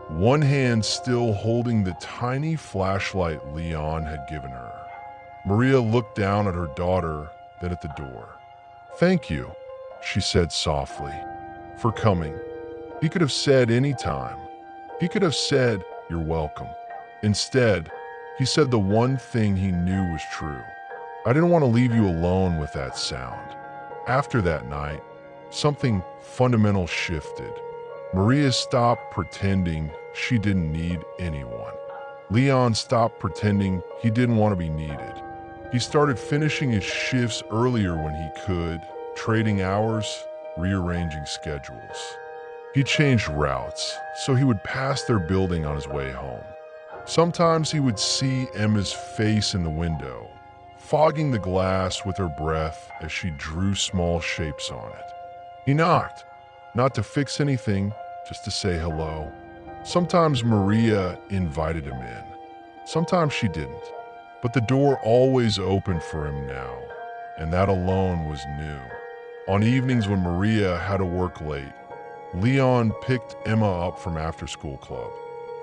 one hand still holding the tiny flashlight Leon had given her. Maria looked down at her daughter, then at the door. "Thank you," she said softly, "for coming." He could have said any time. He could have said, "You're welcome." Instead, he said the one thing he knew was true. "I didn't want to leave you alone with that sound." After that night, something fundamental shifted. Maria stopped pretending she didn't need anyone. Leon stopped pretending he didn't want to be needed. He started finishing his shifts earlier when he could, trading hours, rearranging schedules. He changed routes so he would pass their building on his way home. Sometimes he would see Emma's face in the window, fogging the glass with her breath as she drew small shapes on it. He knocked, not to fix anything, just to say hello. Sometimes Maria invited him in. Sometimes she didn't. But the door always opened for him now, and that alone was new. On evenings when Maria had to work late, Leon picked Emma up from after-school club.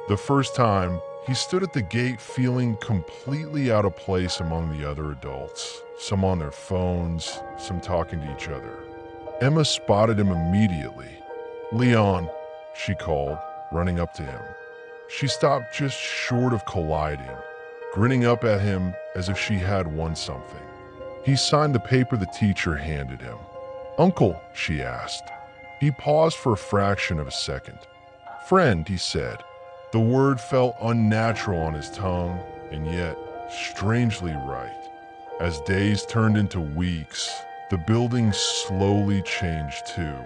The first time, he stood at the gate feeling completely out of place among the other adults, some on their phones, some talking to each other. Emma spotted him immediately. "Leon," she called, running up to him. She stopped just short of colliding, grinning up at him as if she had won something. He signed the paper the teacher handed him. "Uncle," she asked. He paused for a fraction of a second. "Friend," he said. The word felt unnatural on his tongue, and yet strangely right. As days turned into weeks, the building slowly changed too.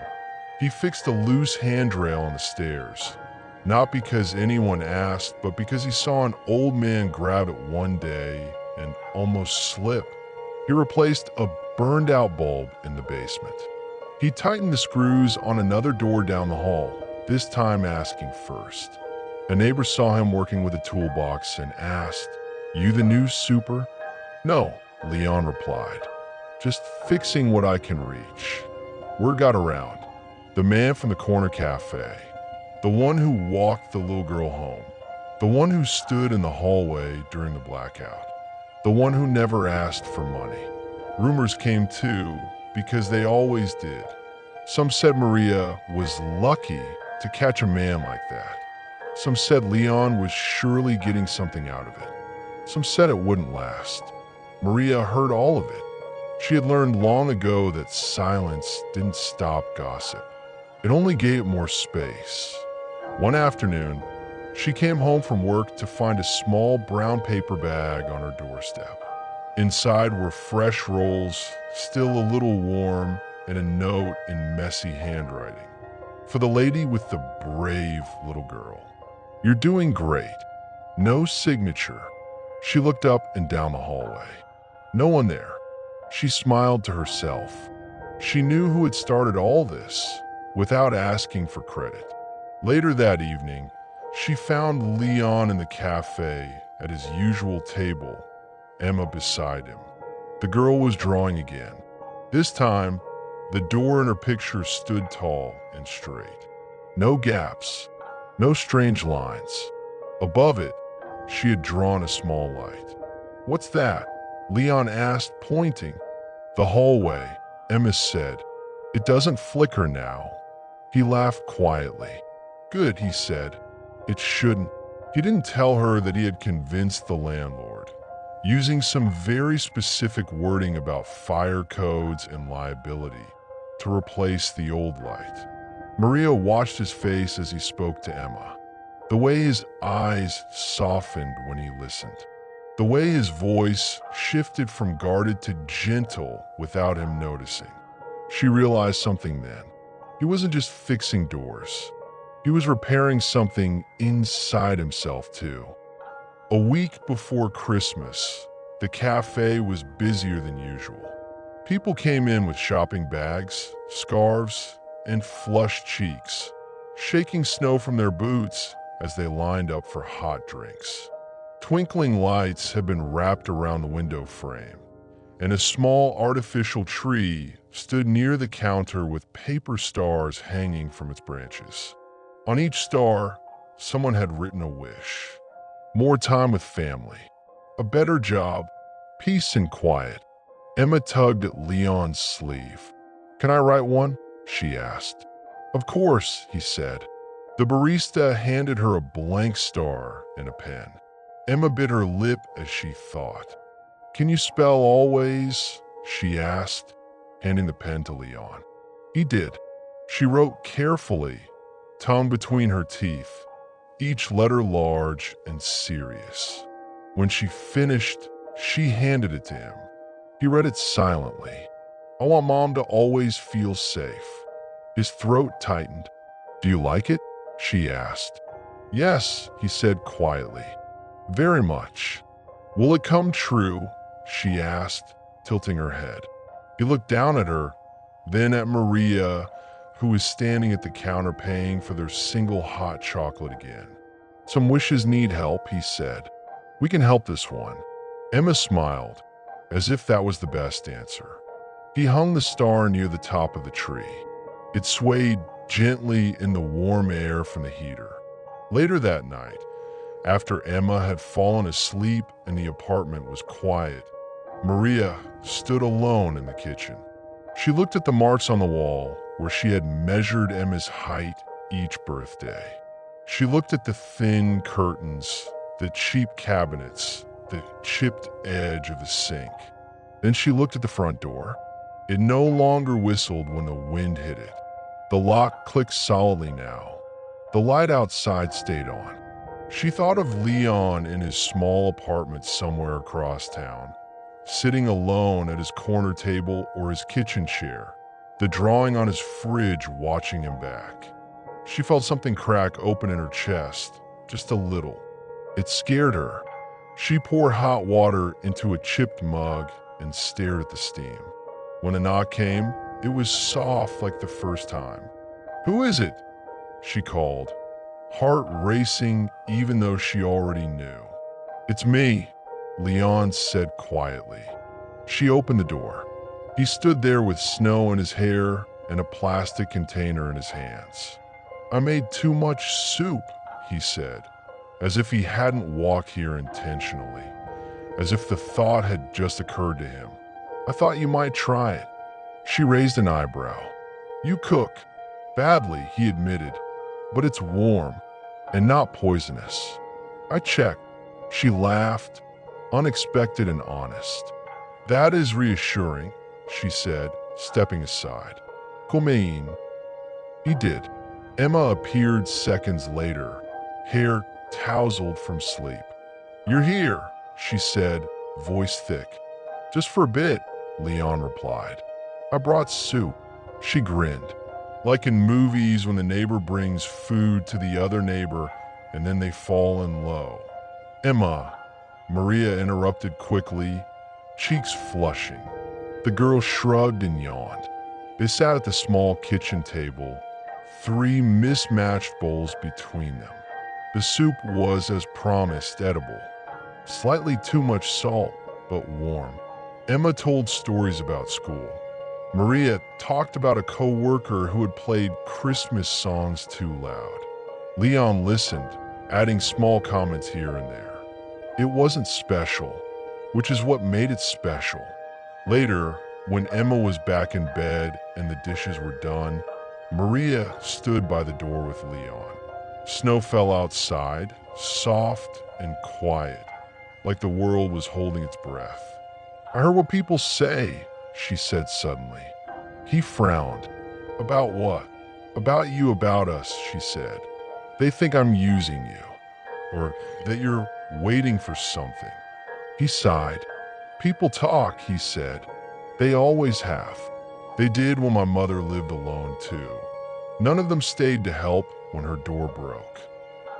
He fixed a loose handrail on the stairs, not because anyone asked, but because he saw an old man grab it one day and almost slip. He replaced a burned-out bulb in the basement. He tightened the screws on another door down the hall, this time asking first. A neighbor saw him working with a toolbox and asked, "You the new super?" "No," Leon replied. "Just fixing what I can reach." Word got around. The man from the corner cafe, the one who walked the little girl home, the one who stood in the hallway during the blackout, the one who never asked for money. Rumors came too, because they always did. Some said Maria was lucky to catch a man like that. Some said Leon was surely getting something out of it. Some said it wouldn't last. Maria heard all of it. She had learned long ago that silence didn't stop gossip. It only gave it more space. One afternoon, she came home from work to find a small brown paper bag on her doorstep. Inside were fresh rolls, still a little warm, and a note in messy handwriting. For the lady with the brave little girl. "You're doing great." No signature. She looked up and down the hallway. No one there. She smiled to herself. She knew who had started all this, without asking for credit. Later that evening, she found Leon in the cafe at his usual table, Emma beside him. The girl was drawing again. This time, the door in her picture stood tall and straight. No gaps, no strange lines. Above it, she had drawn a small light. "What's that?" Leon asked, pointing. "The hallway," Emma said. "It doesn't flicker now." He laughed quietly. "Good," he said. "It shouldn't." He didn't tell her that he had convinced the landlord, using some very specific wording about fire codes and liability, to replace the old light. Maria watched his face as he spoke to Emma. The way his eyes softened when he listened. The way his voice shifted from guarded to gentle without him noticing. She realized something then. He wasn't just fixing doors. He was repairing something inside himself too. A week before Christmas, the cafe was busier than usual. People came in with shopping bags, scarves, and flushed cheeks, shaking snow from their boots as they lined up for hot drinks. Twinkling lights had been wrapped around the window frame, and a small artificial tree stood near the counter with paper stars hanging from its branches. On each star, someone had written a wish. More time with family, a better job, peace and quiet. Emma tugged at Leon's sleeve. "Can I write one?" she asked. "Of course," he said. The barista handed her a blank star and a pen. Emma bit her lip as she thought. "Can you spell always?" she asked, handing the pen to Leon. He did. She wrote carefully, tongue between her teeth, each letter large and serious. When she finished, she handed it to him. He read it silently. I want Mom to always feel safe." His throat tightened. "Do you like it?" she asked. "Yes," he said quietly. "Very much." "Will it come true?" she asked, tilting her head. He looked down at her, then at Maria, who was standing at the counter paying for their single hot chocolate again. "Some wishes need help," he said. "We can help this one." Emma smiled, as if that was the best answer. He hung the star near the top of the tree. It swayed gently in the warm air from the heater. Later that night, after Emma had fallen asleep and the apartment was quiet, Maria stood alone in the kitchen. She looked at the marks on the wall where she had measured Emma's height each birthday. She looked at the thin curtains, the cheap cabinets, the chipped edge of the sink. Then she looked at the front door. It no longer whistled when the wind hit it. The lock clicked solidly now. The light outside stayed on. She thought of Leon in his small apartment somewhere across town, sitting alone at his corner table or his kitchen chair, the drawing on his fridge watching him back. She felt something crack open in her chest, just a little. It scared her. She poured hot water into a chipped mug and stared at the steam. When a knock came, it was soft like the first time. "Who is it?" she called, heart racing even though she already knew. "It's me," Leon said quietly. She opened the door. He stood there with snow in his hair and a plastic container in his hands. "I made too much soup," he said, as if he hadn't walked here intentionally, as if the thought had just occurred to him. "I thought you might try it." She raised an eyebrow. "You cook." "Badly," he admitted, "but it's warm and not poisonous." "I checked." She laughed, unexpected and honest. "That is reassuring," she said, stepping aside. "Come in." He did. Emma appeared seconds later, hair tousled from sleep. "You're here," she said, voice thick. "Just for a bit," Leon replied. "I brought soup." She grinned. Like in movies when the neighbor brings food to the other neighbor and then they fall in love. "Emma," Maria interrupted quickly, cheeks flushing. The girl shrugged and yawned. They sat at the small kitchen table, 3 mismatched bowls between them. The soup was, as promised, edible. Slightly too much salt, but warm. Emma told stories about school. Maria talked about a co-worker who had played Christmas songs too loud. Leon listened, adding small comments here and there. It wasn't special, which is what made it special. Later, when Emma was back in bed and the dishes were done, Maria stood by the door with Leon. Snow fell outside, soft and quiet, like the world was holding its breath. "I heard what people say," she said suddenly. He frowned. "About what?" "About you, about us," she said. "They think I'm using you, or that you're waiting for something." He sighed. "People talk," he said. "They always have. They did when my mother lived alone too. None of them stayed to help when her door broke."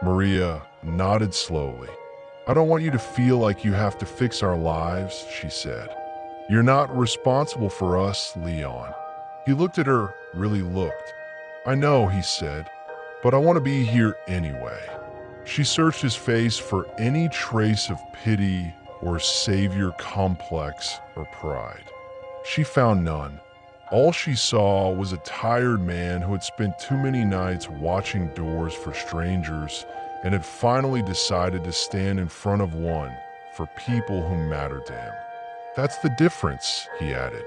Maria nodded slowly. "I don't want you to feel like you have to fix our lives," she said. "You're not responsible for us, Leon." He looked at her, really looked. "I know," he said, "but I want to be here anyway." She searched his face for any trace of pity or savior complex or pride. She found none. All she saw was a tired man who had spent too many nights watching doors for strangers and had finally decided to stand in front of one for people who mattered to him. "That's the difference," he added,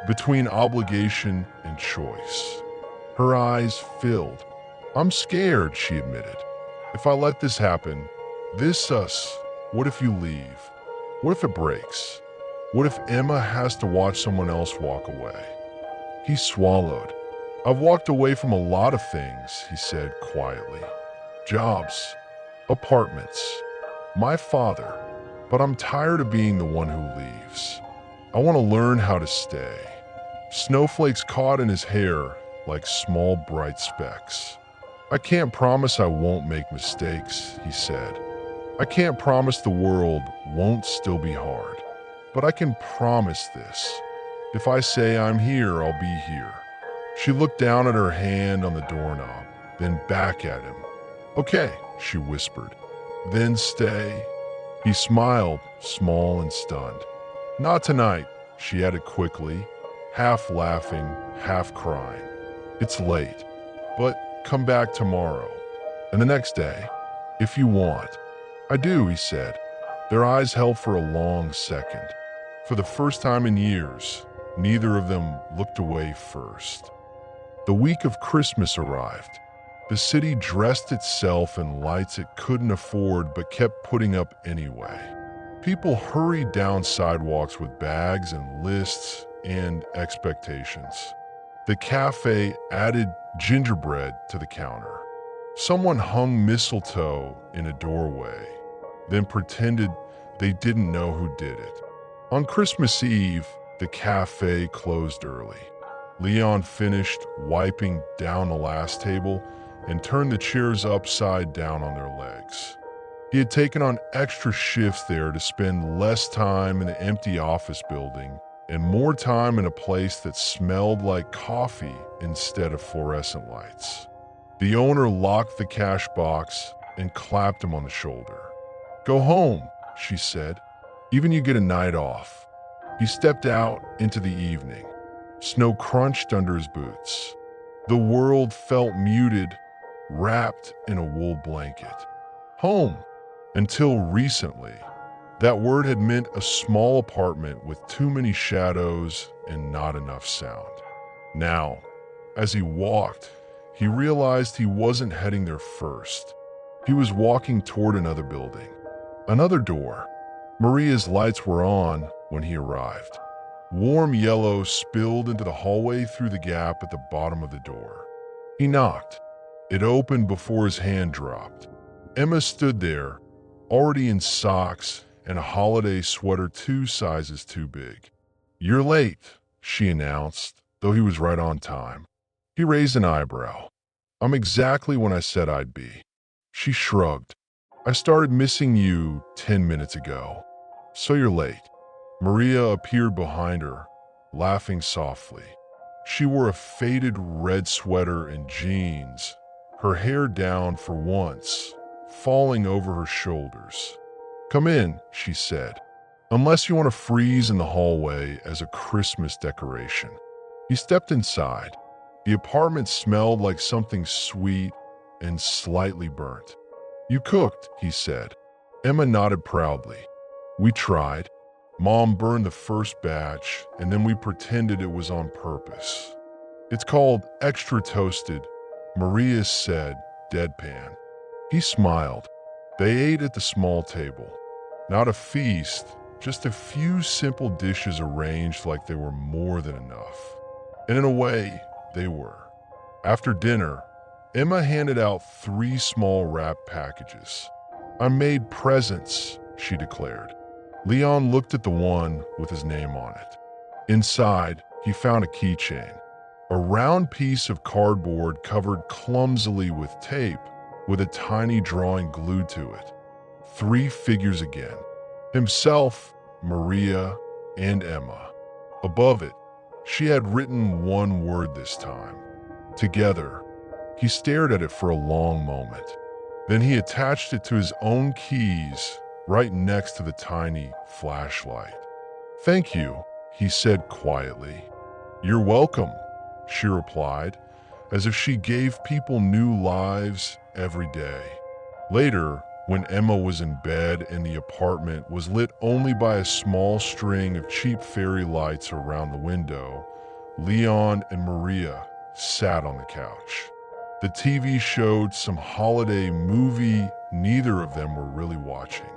"between obligation and choice." Her eyes filled. "I'm scared," she admitted. "If I let this happen, us, what if you leave? What if it breaks? What if Emma has to watch someone else walk away?" He swallowed. "I've walked away from a lot of things," he said quietly. "Jobs, apartments, my father, but I'm tired of being the one who leaves. I want to learn how to stay. snowflakes caught in his hair like small bright specks. "I can't promise I won't make mistakes," he said. "I can't promise the world won't still be hard. But I can promise this. If I say I'm here, I'll be here." She looked down at her hand on the doorknob, then back at him. "Okay," she whispered. "Then stay." He smiled, small and stunned. "Not tonight," she added quickly, half laughing, half crying. "It's late, but come back tomorrow. And the next day, if you want." "I do," he said. Their eyes held for a long second. For the first time in years, neither of them looked away first. The week of Christmas arrived. The city dressed itself in lights it couldn't afford but kept putting up anyway. People hurried down sidewalks with bags and lists and expectations. The cafe added gingerbread to the counter. Someone hung mistletoe in a doorway, then pretended they didn't know who did it. On Christmas Eve, the cafe closed early. Leon finished wiping down the last table and turned the chairs upside down on their legs. He had taken on extra shifts there to spend less time in the empty office building and more time in a place that smelled like coffee instead of fluorescent lights. The owner locked the cash box and clapped him on the shoulder. "Go home," she said. "Even you get a night off." He stepped out into the evening. Snow crunched under his boots. The world felt muted, wrapped in a wool blanket. Home. Until recently, that word had meant a small apartment with too many shadows and not enough sound. Now, as he walked, he realized he wasn't heading there first. He was walking toward another building. Another door. Maria's lights were on when he arrived. Warm yellow spilled into the hallway through the gap at the bottom of the door. He knocked. It opened before his hand dropped. Emma stood there, already in socks and a holiday sweater 2 sizes too big. "You're late," she announced, though he was right on time. He raised an eyebrow. "I'm exactly when I said I'd be." She shrugged. "I started missing you 10 minutes ago. So you're late." Maria appeared behind her, laughing softly. She wore a faded red sweater and jeans, her hair down for once, falling over her shoulders. "Come in," she said, "unless you want to freeze in the hallway as a Christmas decoration." He stepped inside. The apartment smelled like something sweet and slightly burnt. "You cooked," he said. Emma nodded proudly. "We tried. Mom burned the first batch, and then we pretended it was on purpose. It's called extra toasted," Maria said, deadpan. He smiled. They ate at the small table. Not a feast, just a few simple dishes arranged like they were more than enough. And in a way, they were. After dinner, Emma handed out 3 small wrapped packages. "I made presents," she declared. Leon looked at the one with his name on it. Inside, he found a keychain, a round piece of cardboard covered clumsily with tape with a tiny drawing glued to it. 3 figures again. Himself, Maria, and Emma. Above it, she had written one word this time. Together. He stared at it for a long moment. Then he attached it to his own keys right next to the tiny flashlight. "Thank you," he said quietly. "You're welcome," she replied, as if she gave people new lives every day. Later, when Emma was in bed and the apartment was lit only by a small string of cheap fairy lights around the window, Leon and Maria sat on the couch. The TV showed some holiday movie neither of them were really watching.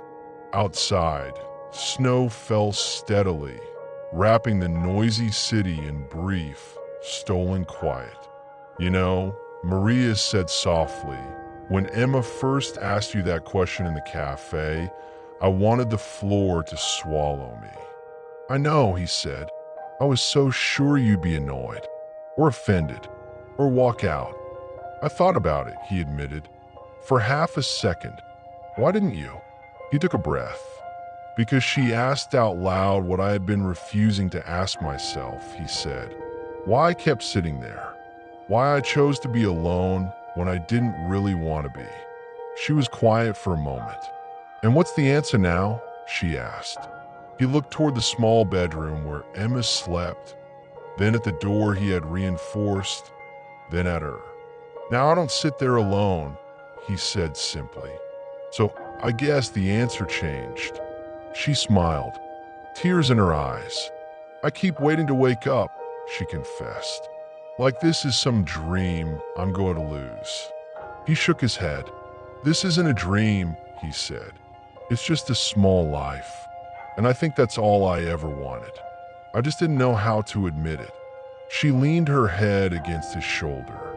Outside, snow fell steadily, wrapping the noisy city in brief, stolen quiet. "You know," Maria said softly, "when Emma first asked you that question in the cafe, I wanted the floor to swallow me." "I know," he said. I was so sure you'd be annoyed, or offended, or walk out. I thought about it, he admitted. For half a second. Why didn't you? He took a breath. Because she asked out loud what I had been refusing to ask myself, he said. Why I kept sitting there. Why I chose to be alone when I didn't really want to be. She was quiet for a moment. And what's the answer now? She asked. He looked toward the small bedroom where Emma slept, then at the door he had reinforced, then at her. Now I don't sit there alone, he said simply. So I guess the answer changed. She smiled, tears in her eyes. I keep waiting to wake up, she confessed. Like this is some dream I'm going to lose. He shook his head. This isn't a dream, he said. It's just a small life. And I think that's all I ever wanted. I just didn't know how to admit it. She leaned her head against his shoulder.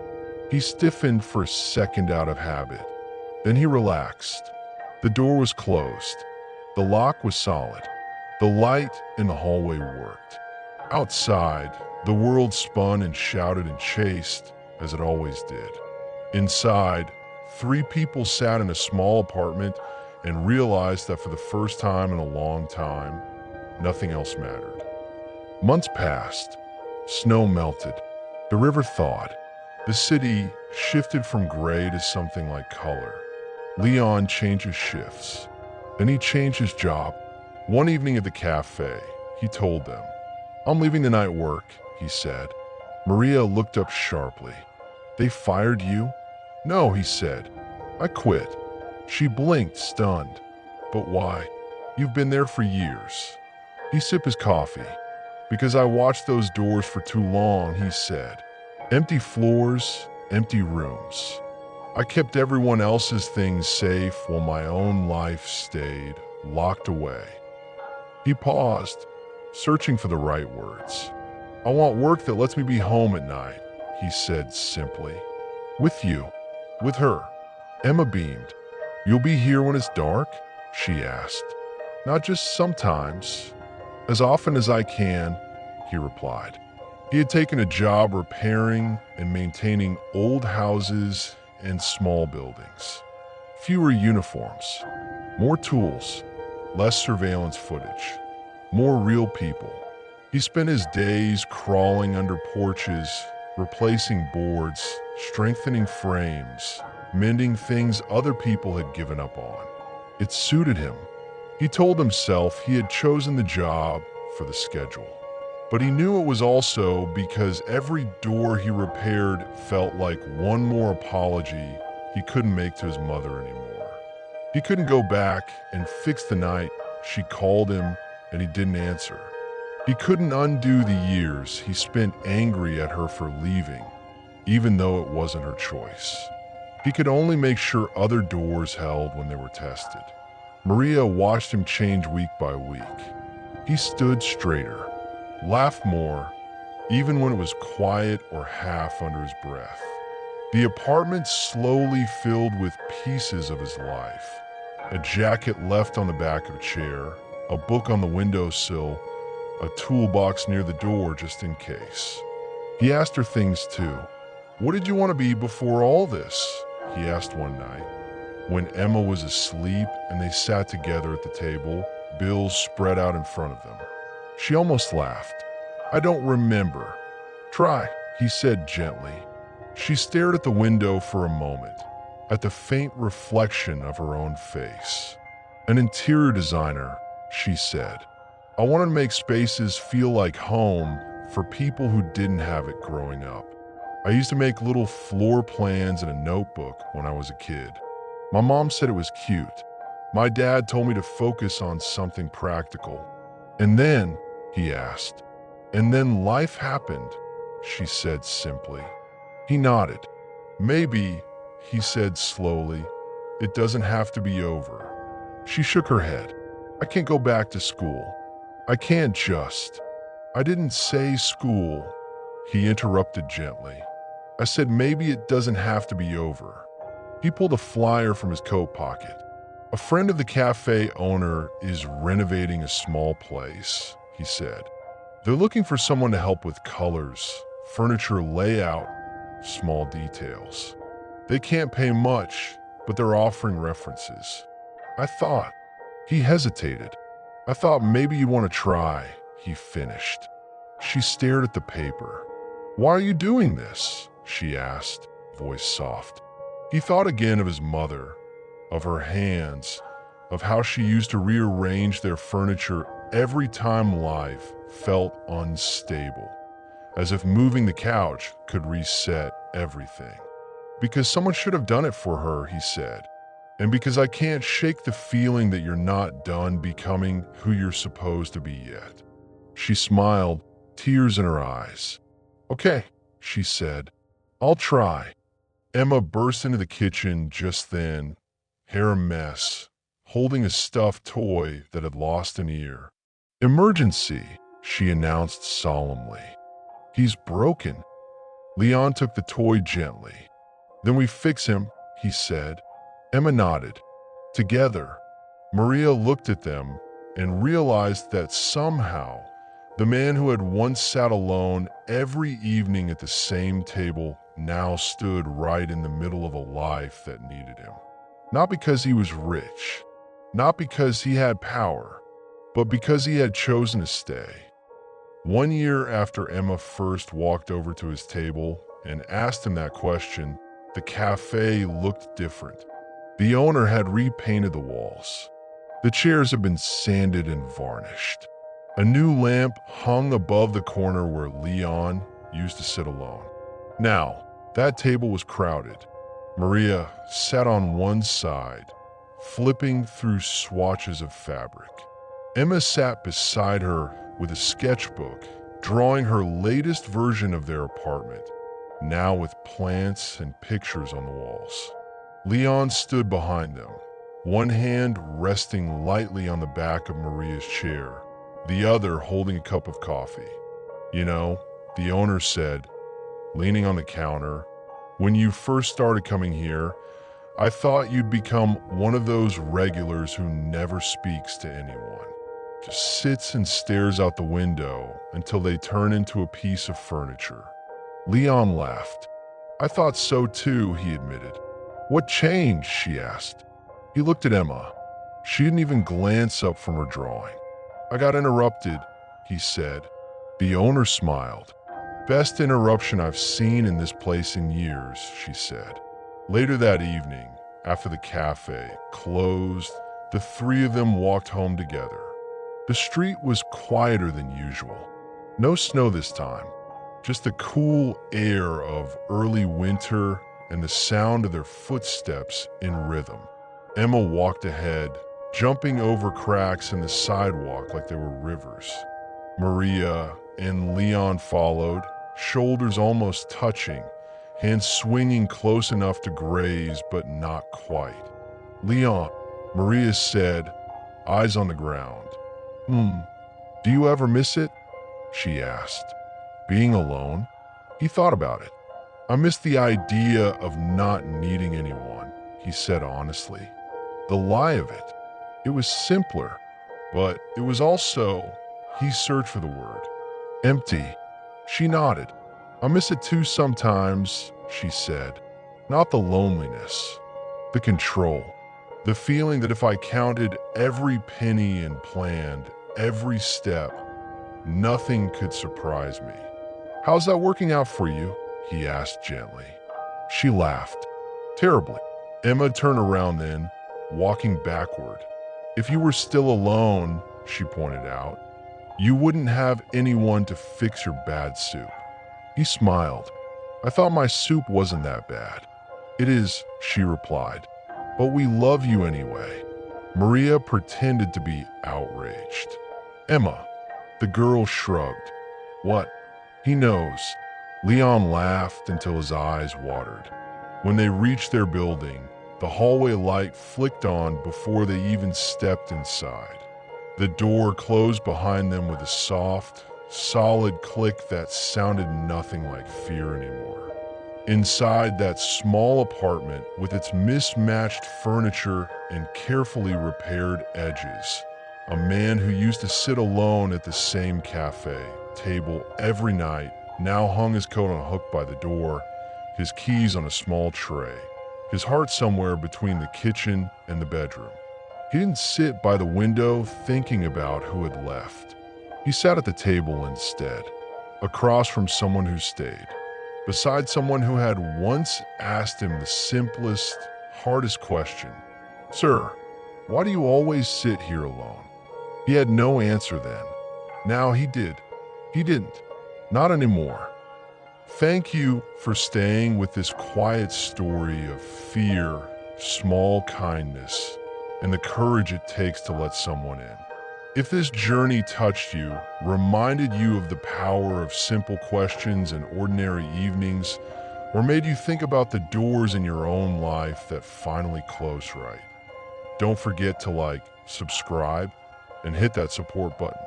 He stiffened for a second out of habit. Then he relaxed. The door was closed. The lock was solid. The light in the hallway worked. Outside, the world spun and shouted and chased, as it always did. Inside, 3 people sat in a small apartment and realized that for the first time in a long time, nothing else mattered. Months passed. Snow melted. The river thawed. The city shifted from gray to something like color. Leon changes shifts. Then he changed his job. One evening at the cafe, he told them, I'm leaving the night work, he said. Maria looked up sharply. They fired you? No, he said. I quit. She blinked, stunned. But why? You've been there for years. He sipped his coffee. Because I watched those doors for too long, he said. Empty floors, empty rooms. I kept everyone else's things safe while my own life stayed locked away. He paused, searching for the right words. I want work that lets me be home at night, he said simply. With you. With her. Emma beamed. You'll be here when it's dark? She asked. Not just sometimes. As often as I can, he replied. He had taken a job repairing and maintaining old houses and small buildings. Fewer uniforms, more tools, less surveillance footage, more real people. He spent his days crawling under porches, replacing boards, strengthening frames, mending things other people had given up on. It suited him. He told himself he had chosen the job for the schedule. But he knew it was also because every door he repaired felt like one more apology he couldn't make to his mother anymore. He couldn't go back and fix the night she called him and he didn't answer. He couldn't undo the years he spent angry at her for leaving, even though it wasn't her choice. He could only make sure other doors held when they were tested. Maria watched him change week by week. He stood straighter, laughed more, even when it was quiet or half under his breath. The apartment slowly filled with pieces of his life. A jacket left on the back of a chair, a book on the windowsill, a toolbox near the door just in case. He asked her things too. What did you want to be before all this? He asked one night. When Emma was asleep and they sat together at the table, bills spread out in front of them. She almost laughed. I don't remember. Try, he said gently. She stared at the window for a moment, at the faint reflection of her own face. An interior designer, she said. I wanted to make spaces feel like home for people who didn't have it growing up. I used to make little floor plans in a notebook when I was a kid. My mom said it was cute. My dad told me to focus on something practical. And then, he asked, and then life happened, she said simply. He nodded. Maybe, he said slowly, it doesn't have to be over. She shook her head. I can't go back to school. I can't just. I didn't say school, he interrupted gently. I said maybe it doesn't have to be over. He pulled a flyer from his coat pocket. A friend of the cafe owner is renovating a small place, he said. They're looking for someone to help with colors, furniture layout, small details. They can't pay much, but they're offering references. I thought. He hesitated. I thought maybe you want to try, he finished. She stared at the paper. Why are you doing this? She asked, voice soft. He thought again of his mother, of her hands, of how she used to rearrange their furniture every time life felt unstable, as if moving the couch could reset everything. Because someone should have done it for her, he said. And because I can't shake the feeling that you're not done becoming who you're supposed to be yet. She smiled, tears in her eyes. Okay, she said. I'll try. Emma burst into the kitchen just then, hair a mess, holding a stuffed toy that had lost an ear. Emergency, she announced solemnly. He's broken. Leon took the toy gently. Then we fix him, he said. Emma nodded. Together, Maria looked at them and realized that somehow the man who had once sat alone every evening at the same table now stood right in the middle of a life that needed him. Not because he was rich, not because he had power, but because he had chosen to stay. 1 year after Emma first walked over to his table and asked him that question, the cafe looked different. The owner had repainted the walls. The chairs had been sanded and varnished. A new lamp hung above the corner where Leon used to sit alone. Now, that table was crowded. Maria sat on one side, flipping through swatches of fabric. Emma sat beside her with a sketchbook, drawing her latest version of their apartment, now with plants and pictures on the walls. Leon stood behind them, one hand resting lightly on the back of Maria's chair, the other holding a cup of coffee. You know, the owner said, leaning on the counter, when you first started coming here, I thought you'd become one of those regulars who never speaks to anyone, just sits and stares out the window until they turn into a piece of furniture. Leon laughed. I thought so too, he admitted. What changed? She asked. He looked at Emma. She didn't even glance up from her drawing. I got interrupted, he said. The owner smiled. Best interruption I've seen in this place in years, she said. Later that evening, after the cafe closed, the three of them walked home together. The street was quieter than usual. No snow this time, just the cool air of early winter and the sound of their footsteps in rhythm. Emma walked ahead, jumping over cracks in the sidewalk like they were rivers. Maria and Leon followed, shoulders almost touching, hands swinging close enough to graze but not quite. Leon, Maria said, eyes on the ground. Do you ever miss it? She asked. Being alone? He thought about it. I miss the idea of not needing anyone, he said honestly. The lie of it. It was simpler, but it was also, he searched for the word, empty. She nodded. I miss it too sometimes, she said. Not the loneliness, the control. The feeling that if I counted every penny and planned every step, nothing could surprise me. How's that working out for you? He asked gently. She laughed. Terribly. Emma turned around then, walking backward. If you were still alone, she pointed out, you wouldn't have anyone to fix your bad soup. He smiled. I thought my soup wasn't that bad. It is, she replied. But we love you anyway. Maria pretended to be outraged. Emma. The girl shrugged. What? He knows. Leon laughed until his eyes watered. When they reached their building, the hallway light flicked on before they even stepped inside. The door closed behind them with a soft, solid click that sounded nothing like fear anymore. Inside that small apartment with its mismatched furniture and carefully repaired edges, A man who used to sit alone at the same cafe table every night now hung his coat on a hook by the door, his keys on a small tray, his heart somewhere between the kitchen and the bedroom. He didn't sit by the window thinking about who had left. He sat at the table instead, across from someone who stayed, beside someone who had once asked him the simplest, hardest question. "Sir, why do you always sit here alone?" He had no answer then. Now he did. He didn't. Not anymore. Thank you for staying with this quiet story of fear, small kindness, and the courage it takes to let someone in. If this journey touched you, reminded you of the power of simple questions and ordinary evenings, or made you think about the doors in your own life that finally close right, don't forget to like, subscribe, and hit that support button.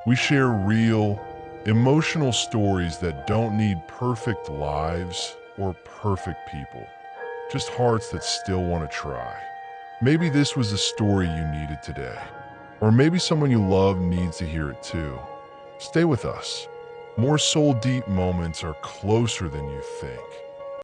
We share real, emotional stories that don't need perfect lives or perfect people, just hearts that still want to try. Maybe this was the story you needed today, or maybe someone you love needs to hear it too. Stay with us. More soul deep moments are closer than you think.